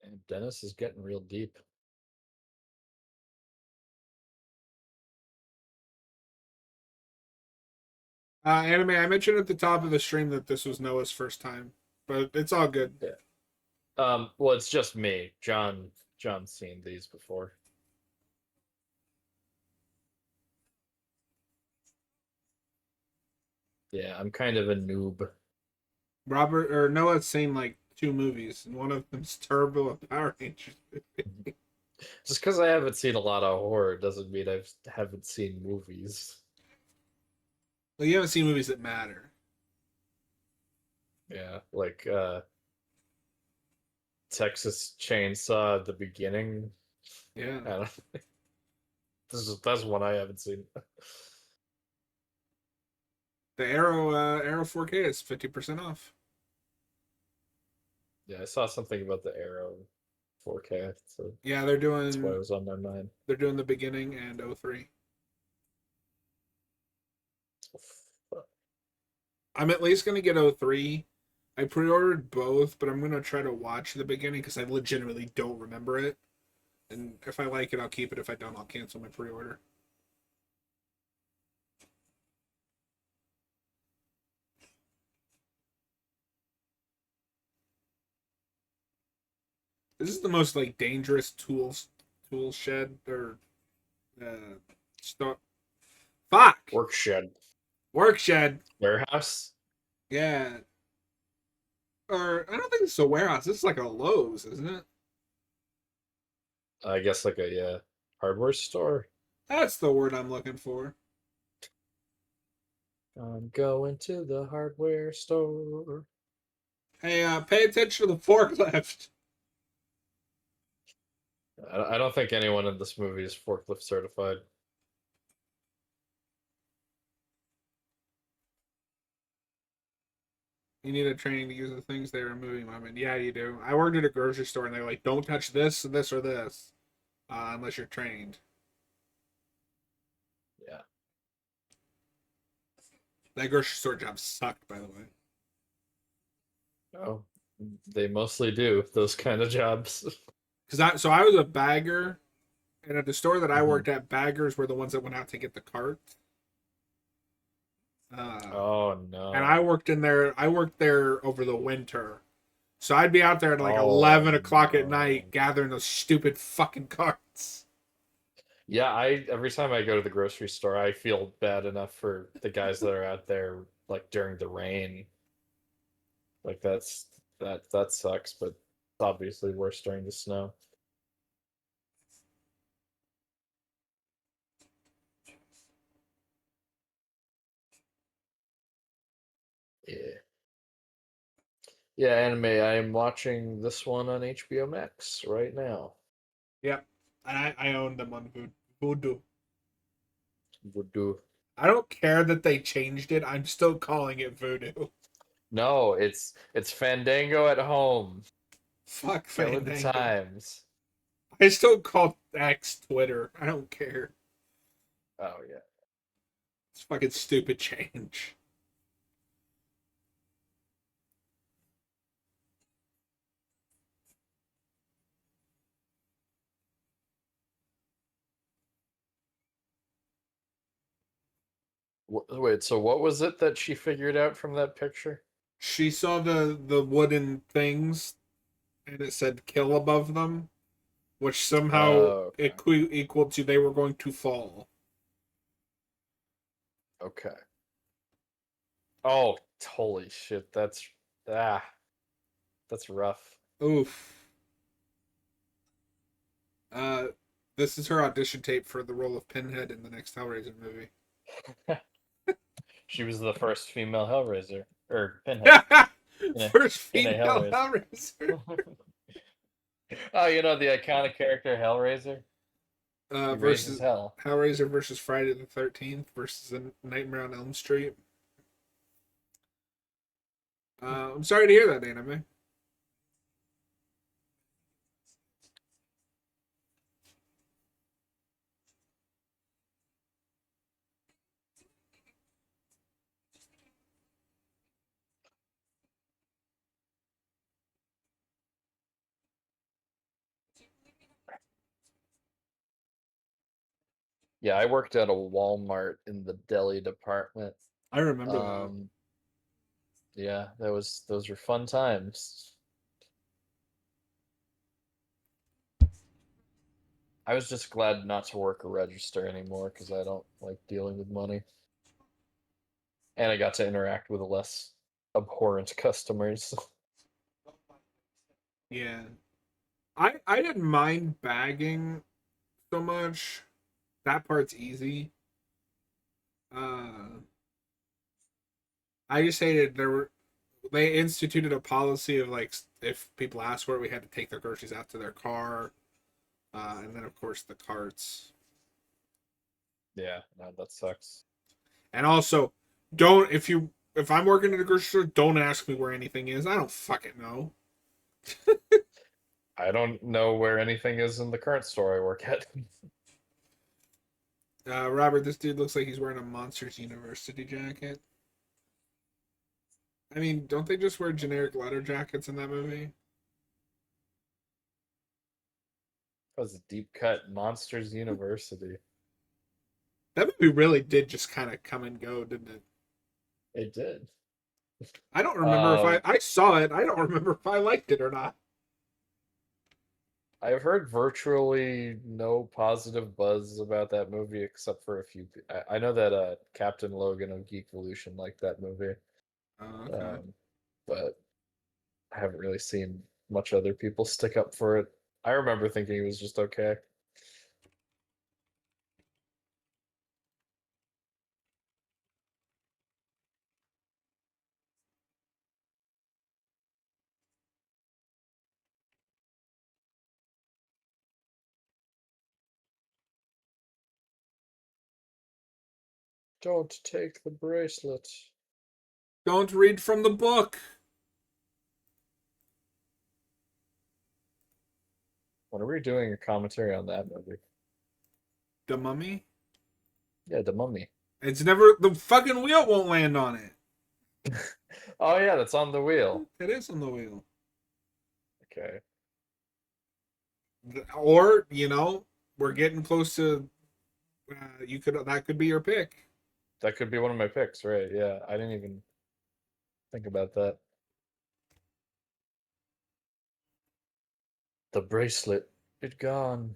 And Dennis is getting real deep. Anime. I mentioned at the top of the stream that this was Noah's first time, but it's all good. Yeah. Well, it's just me. John's seen these before. Yeah, I'm kind of a noob. Robert or Noah's seen like 2 movies, and one of them's Turbo and Power Rangers. Just because I haven't seen a lot of horror doesn't mean I haven't seen movies. Well, you haven't seen movies that matter. Yeah, like Texas Chainsaw at the beginning. Yeah. I don't. That's one I haven't seen. The Arrow 4K is 50% off. Yeah, I saw something about the Arrow 4K, so Yeah, they're that's why it doing was on my mind. they're doing the beginning and '03. I'm at least gonna get '03. I pre-ordered both, but I'm gonna try to watch the beginning because I legitimately don't remember it. And if I like it, I'll keep it. If I don't, I'll cancel my pre-order. This is the most like dangerous tool shed or store. Fuck Work shed. work shed. Warehouse? Yeah, or I don't think it's a warehouse. This is like a Lowe's, isn't it? I guess like a hardware store. That's the word I'm looking for. I'm going to the hardware store. Hey, pay attention to the forklift. I don't think anyone in this movie is forklift certified. You need a training to use the things they are moving them. Yeah, you do. I worked at a grocery store and they're like, don't touch this, this, or this unless you're trained. Yeah. That grocery store job sucked, by the way. Oh, they mostly do those kind of jobs. So I was a bagger, and at the store that I Hmm. worked at, baggers were the ones that went out to get the cart. Oh And I no. worked in there. I worked there over the winter, so I'd be out there at like Oh 11 o'clock at night no. gathering those stupid fucking carts. Yeah, I every time I go to the grocery store, I feel bad enough for the guys that are out there like during the rain. Like that sucks, but it's obviously worse during the snow. Yeah. Yeah, anime. I am watching this one on HBO Max right now. Yep, and I own them on Voodoo. Voodoo. I don't care that they changed it. I'm still calling it Voodoo. No, it's Fandango at home. Fuck Get with the Fandango. times. I still call X Twitter. I don't care. Oh yeah. It's fucking stupid change. Wait, so what was it that she figured out from that picture? She saw the wooden things and it said kill above them, which somehow Oh, okay. equal to they were going to fall. Okay. Oh, holy shit. Ah, that's rough. Oof. Uh, this is her audition tape for the role of Pinhead in the next Hellraiser movie. She was the first female Hellraiser or Pinhead in a First in a female Hellraiser. Hellraiser. Oh, you know the iconic character Hellraiser? He raises Versus hell. Hellraiser versus Friday the 13th versus a Nightmare on Elm Street. I'm sorry to hear that, anime. Yeah, I worked at a Walmart in the deli department. I remember that. Um, yeah, those were fun times. I was just glad not to work a register anymore because I don't like dealing with money. And I got to interact with less abhorrent customers. Yeah. I didn't mind bagging so much. That part's easy. Uh I just hated they instituted a policy of like if people asked for it, we had to take their groceries out to their car, and then of course the carts, Yeah, no, that sucks. and also don't if I'm working at a grocery store, don't ask me where anything is. I don't fucking know. I don't know where anything is in the current store I work at. Robert, this dude looks like he's wearing a Monsters University jacket. I mean, don't they just wear generic leather jackets in that movie? That was a deep cut Monsters University. That movie really did just kind of come and go, didn't it? It did. I don't remember if Um, I saw it. I don't remember if I liked it or not. I've heard virtually no positive buzz about that movie except for a few. I know that Captain Logan of Geek Evolution liked that movie, Okay. um, but I haven't really seen much other people stick up for it. I remember thinking it was just okay. Don't take the bracelet. Don't read from the book. When are we doing a commentary on that movie? The Mummy. Yeah, The Mummy. It's never the fucking wheel won't land on it. Oh yeah, that's on the wheel. It is on the wheel. Okay. Or we're getting close to. You could that could be your pick. That could be one of my picks, right? Yeah, I didn't even think about that. The bracelet, it gone.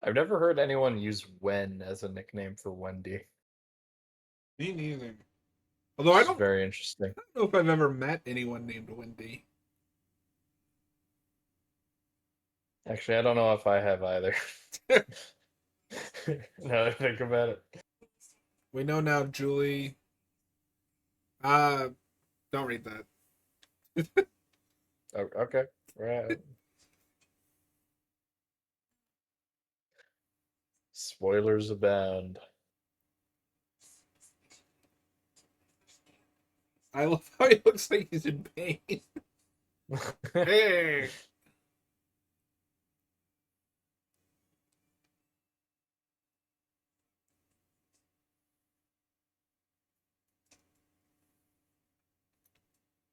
I've never heard anyone use Wen as a nickname for Wendy. Me neither. Although Which is very interesting. I don't know if I've ever met anyone named Wendy. Actually, I don't know if I have either. Now that I think about it. We know now, Julie. Uh, don't read that. Oh, okay. Right. Spoilers abound. I love how he looks like he's in pain. Hey.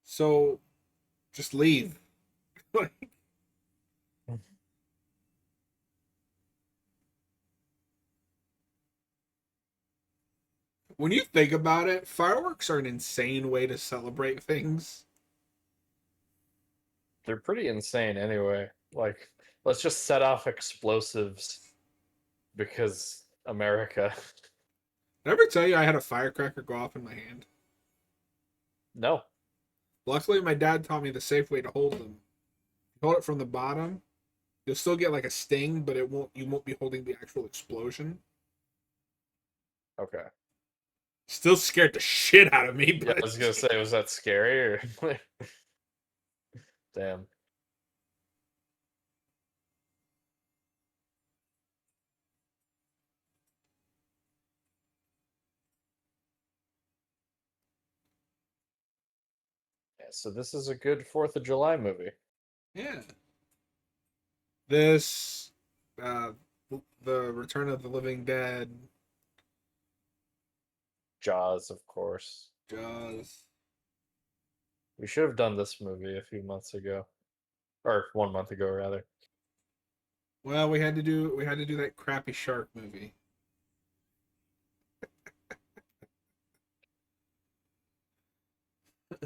So, just leave. When you think about it, fireworks are an insane way to celebrate things. They're pretty insane anyway. Like, let's just set off explosives because America. Did I ever tell you I had a firecracker go off in my hand? No. Luckily, my dad taught me the safe way to hold them. You hold it from the bottom. You'll still get like a sting, but it won't. You won't be holding the actual explosion. Okay. Still scared the shit out of me, Yeah, but I was gonna say, was that scary or damn. Yeah, so this is a good 4th of July movie. yeah. This, uh, the Return of the Living Dead, Jaws, of course. Jaws. We should have done this movie a few months ago. Or 1 month ago rather. Well, we had to do that crappy shark movie.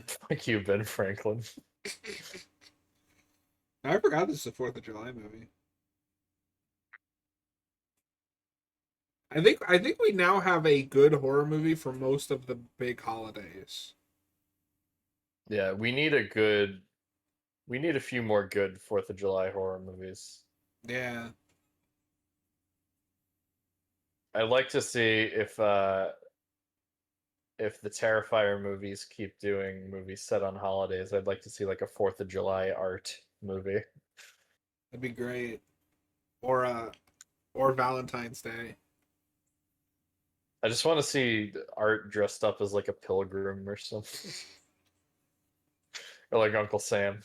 Fuck you, Ben Franklin. I forgot this is a Fourth of July movie. I think we now have a good horror movie for most of the big holidays. Yeah, we need a few more good 4th of July horror movies. Yeah, I'd like to see if the Terrifier movies keep doing movies set on holidays. I'd like to see like a 4th of July art movie. that'd be great. Or or Valentine's Day. I just want to see art dressed up as like a pilgrim or something. Or like Uncle Sam.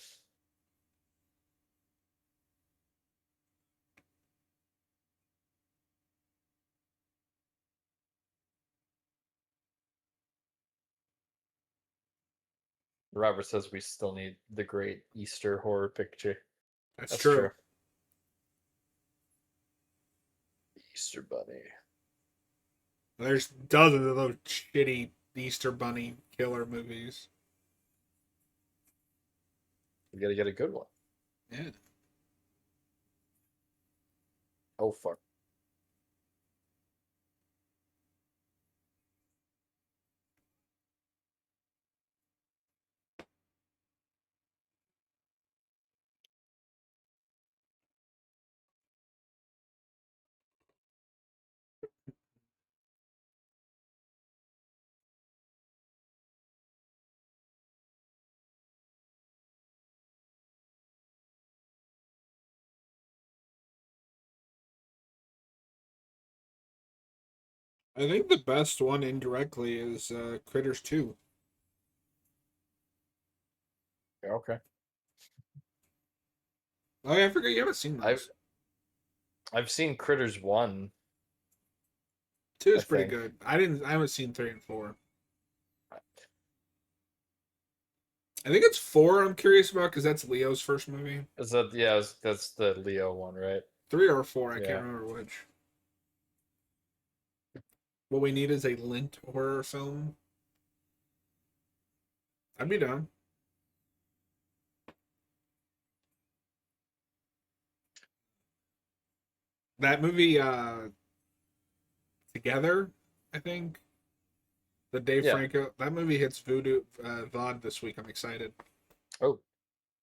Robert says we still need the great Easter horror picture. That's That's true. true. Easter Bunny. There's dozens of those shitty the Easter Bunny killer movies. We gotta get a good one. Yeah. Oh fuck. I think the best one indirectly is Critters 2. Yeah, okay. Oh, yeah, I forgot you haven't seen I've those. I've seen Critters 1, 2 I is pretty think. good. I haven't seen 3 and 4. I think it's 4 I'm curious about because that's Leo's first movie. Is that yeah, that's the Leo one, right? 3 or 4, I can't Yeah. remember which. What we need is a Lint horror film. I'd be down. That movie, Together, I think. The Dave Yeah. Franco. That movie hits Voodoo VOD this week. I'm excited. Oh,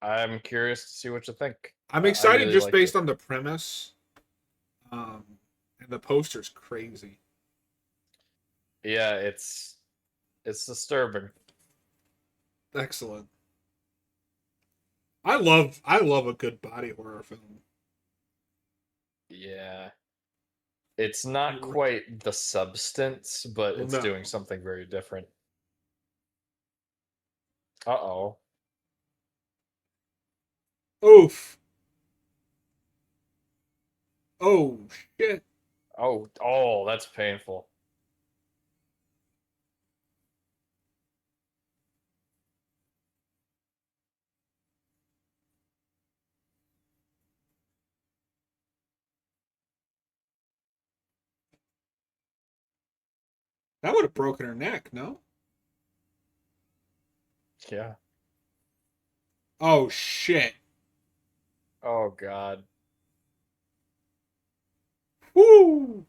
I'm curious to see what you think. I'm I excited really just liked based it. on the premise. And the poster's crazy. Yeah, it's disturbing. Excellent. I love a good body horror film. Yeah. It's not quite the substance, but Well, it's no. doing something very different. Uh-oh. Oof. Oh shit. Oh, that's painful. That would have broken her neck, no? Yeah. Oh shit. Oh God. Woo!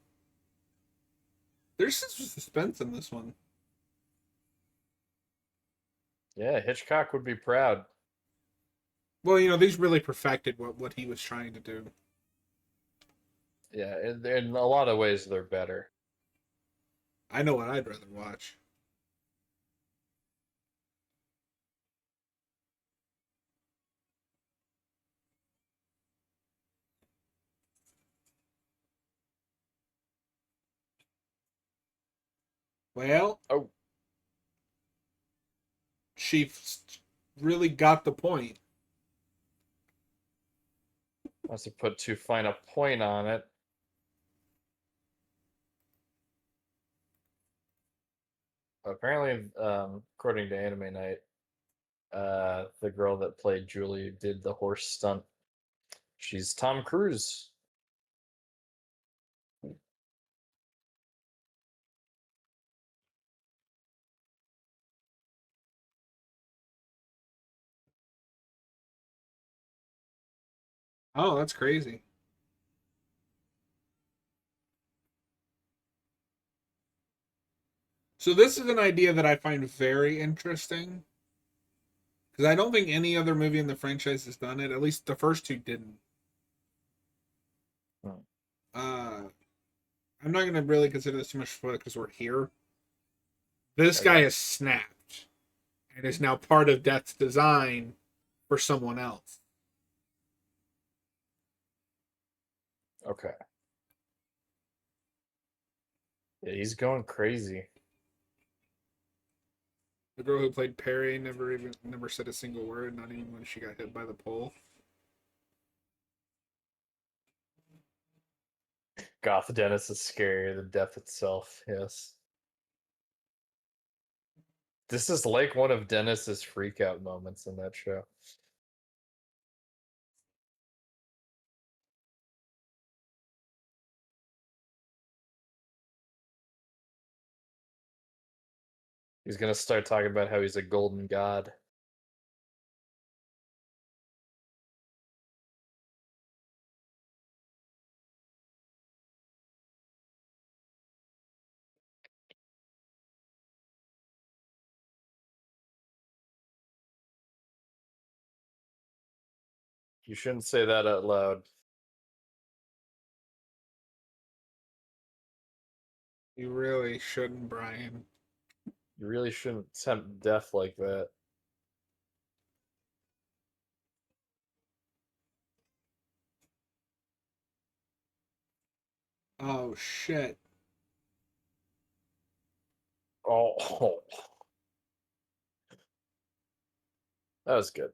There's some suspense in this one. Yeah, Hitchcock would be proud. Well, these really perfected what he was trying to do. Yeah, in a lot of ways they're better. I know what I'd rather watch. Well, Oh, she really got the point. must have put too fine a point on it. Apparently, according to Anime Night, the girl that played Julie did the horse stunt. She's Tom Cruise. Oh, that's crazy. So this is an idea that I find very interesting because I don't think any other movie in the franchise has done it. At least the first two didn't. Hmm. Uh, I'm not going to really consider this too much spoiler because we're here. This guy Okay. is snapped and is now part of Death's design for someone else. Okay. Yeah, he's going crazy. The girl who played Perry never said a single word, not even when she got hit by the pole. Goth Dennis is scarier than death itself. Yes. This is like one of Dennis's freakout moments in that show. He's gonna start talking about how he's a golden god. You shouldn't say that out loud. You really shouldn't, Brian. You really shouldn't tempt death like that. Oh shit. Oh, that was good.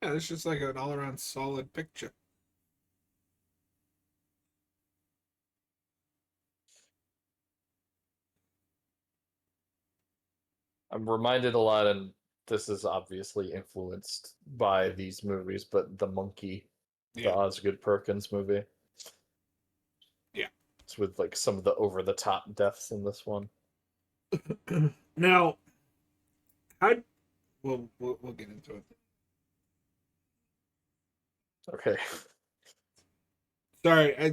Yeah, it's just like an all-around solid picture. I'm reminded a lot, and this is obviously influenced by these movies, but the monkey, the Yeah. Osgood Perkins movie. Yeah. It's with like some of the over-the-top deaths in this one. Now, how? We'll get into it. Okay, Sorry, we're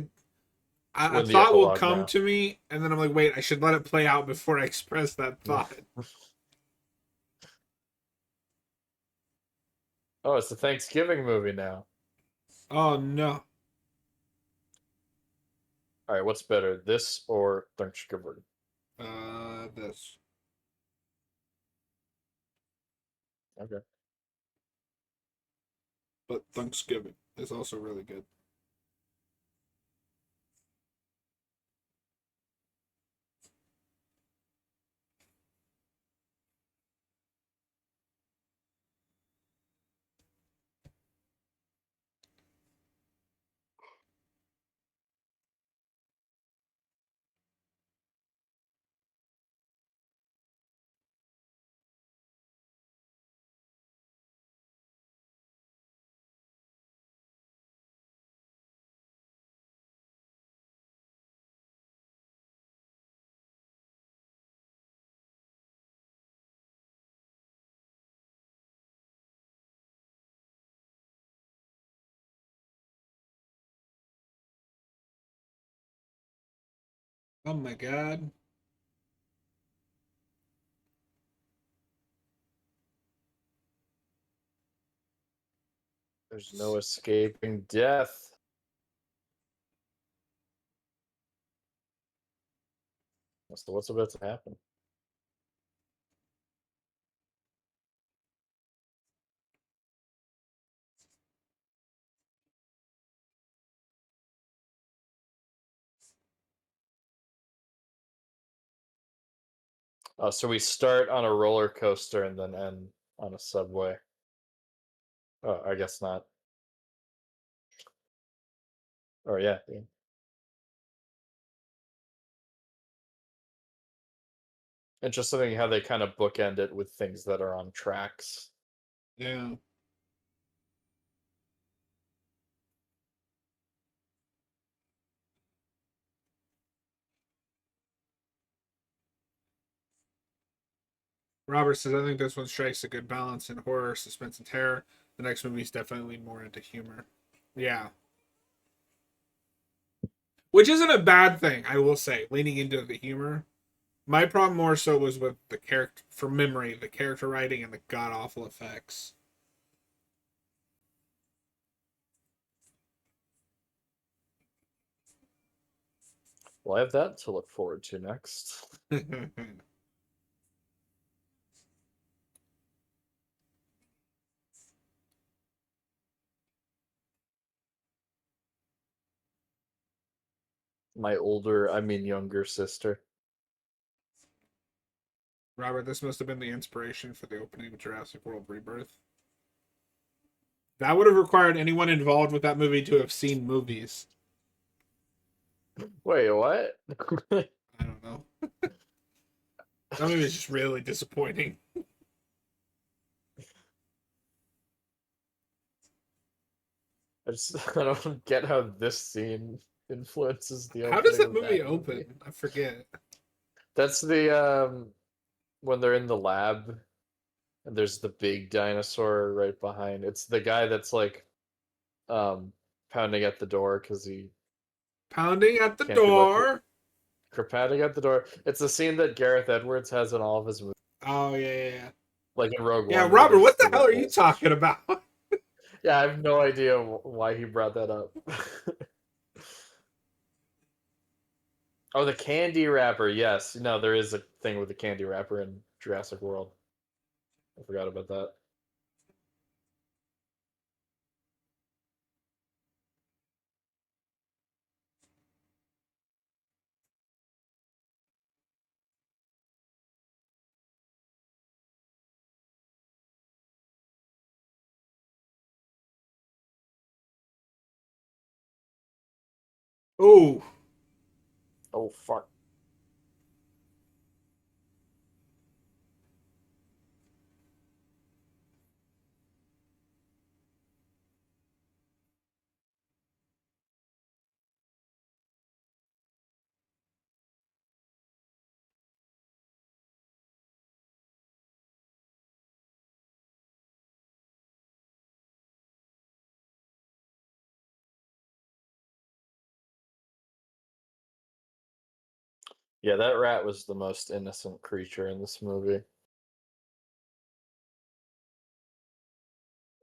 a in the thought will epilogue come now. to me, and then I'm like, wait, I should let it play out before I express that thought. Oh, it's a Thanksgiving movie now. Oh no. All right, what's better, this or Thanksgiving? This. Okay. But Thanksgiving is also really good. Oh my god. There's no escaping death. So what's about to happen? So we start on a roller coaster and then end on a subway. Oh, I guess not. Oh yeah. Interesting how they kind of bookend it with things that are on tracks. Yeah. Robert says, I think this one strikes a good balance in horror, suspense, and terror. The next movie is definitely more into humor. Yeah. Which isn't a bad thing, I will say, leaning into the humor. My problem more so was with the character, from memory, the character writing and the god awful effects. Well, I have that to look forward to next. My older, I mean younger sister. Robert, this must have been the inspiration for the opening of Jurassic World Rebirth. That would have required anyone involved with that movie to have seen movies. Wait, what? I don't know. That movie is just really disappointing. I don't get how this scene influences the How does opening that of movie that open? movie. I forget. That's the when they're in the lab and there's the big dinosaur right behind. It's the guy that's like um pounding at the door because he Pounding at the can't be let through. door. Pounding at the door. It's a scene that Gareth Edwards has in all of his movies, Oh yeah. like in Rogue Yeah, One, where Robert, there's what the the hell are you rebels. talking about? Yeah, I have no idea why he brought that up. Oh, the candy wrapper. Yes. No, there is a thing with the candy wrapper in Jurassic World. I forgot about that. Oh, Oh, fuck. Yeah, that rat was the most innocent creature in this movie.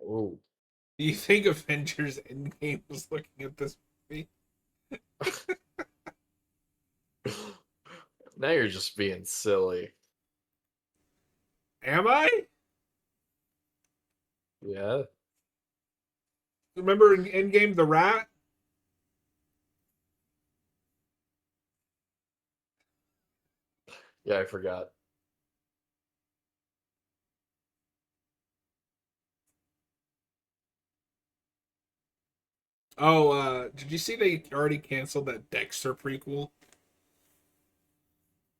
Ooh. do you think Avengers Endgame was looking at this movie? Now you're just being silly. Am I? Yeah. Remember in Endgame the rat? Yeah, I forgot. Oh, did you see they already canceled that Dexter prequel?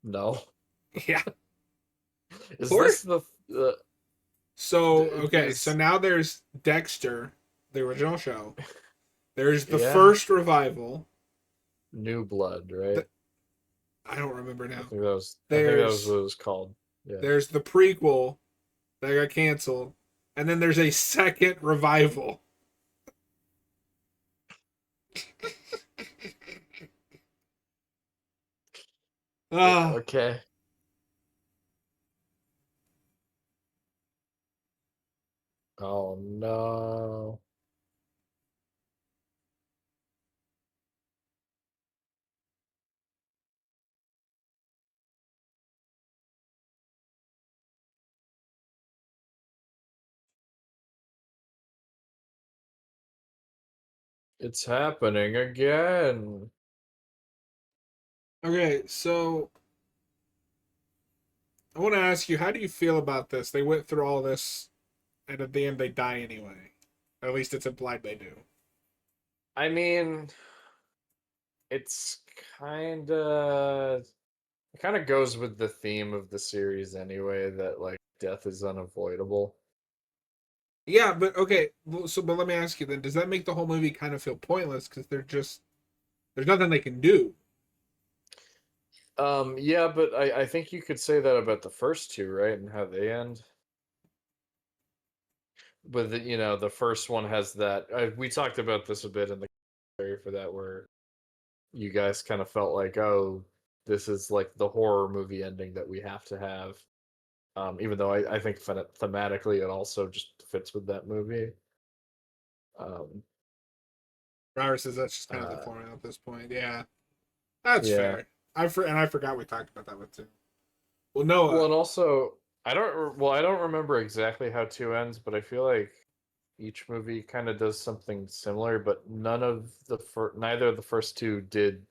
No. Yeah. Is Poor. this the So okay, so is now there's Dexter, the original show. There's the yeah, first revival. New Blood, right? The, I don't remember now. I think that was There's what it was called. Yeah. there's the prequel that got canceled, and then there's a second revival. Ah, Okay. Oh no. It's happening again. okay, so I want to ask you, how do you feel about this? They went through all this, and at the end they die anyway. At least it's implied they do. I mean, it's kind of it kind of goes with the theme of the series anyway that like death is unavoidable. Yeah, but okay. But let me ask you then: does that make the whole movie kind of feel pointless because there's nothing they can do? Yeah, but I think you could say that about the first two, right? And how they end. But the first one has that. We talked about this a bit in the area for that, where you guys kind of felt like, oh, this is like the horror movie ending that we have to have. Even though I think thematically it also just fits with that movie. Um, Robert says that's just kind of the uh, formula at this point. Yeah, that's yeah. fair. I forgot we talked about that one too. Well, Well, Noah. and also I don't remember exactly how two ends, but I feel like each movie kind of does something similar, but neither of the first two did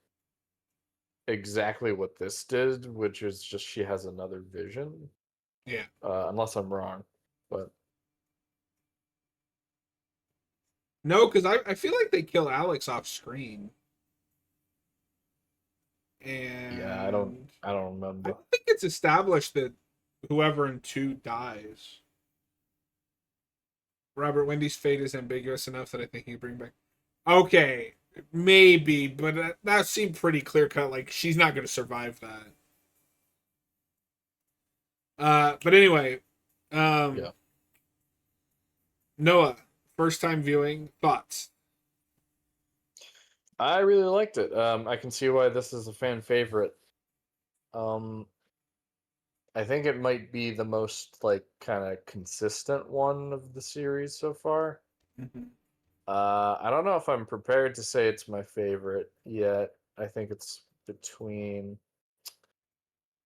exactly what this did, which is just she has another vision. Yeah. Unless I'm wrong, but No, because I feel like they kill Alex off screen, yeah, and I don't I remember. don't think it's established that whoever in two dies. Robert Wendy's fate is ambiguous enough that I think he can bring back. Okay, Maybe, but that seemed pretty clear cut. Like she's not going to survive that. But anyway, Yeah. Noah, first time viewing thoughts. I really liked it. I can see why this is a fan favorite. Um, I think it might be the most like kind of consistent one of the series so far. Mhm. I don't know if I'm prepared to say it's my favorite yet. I think it's between.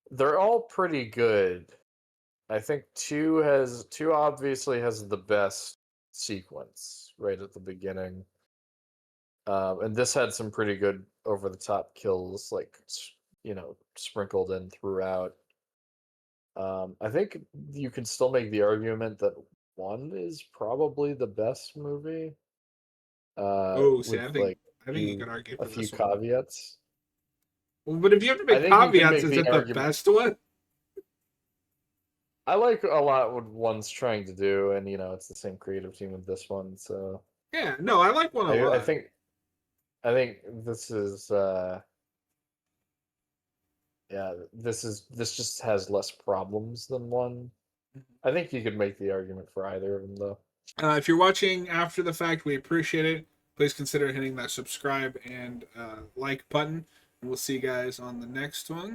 They're all pretty good. I think two obviously has the best sequence right at the beginning. And this had some pretty good over the top kills, like sprinkled in throughout. I think you can still make the argument that one is probably the best movie, Oh, see, with I think you could argue a for few this one. caveats. Well, but if you have to I make think you can caveats, make is the it the argument. best one? I like a lot what one's trying to do, and it's the same creative team with this one, so Yeah, no, I like one a I lot. think I think this is yeah, this just has less problems than one. I think you could make the argument for either of them though. If you're watching after the fact, we appreciate it. Please consider hitting that subscribe and like button. And we'll see you guys on the next one.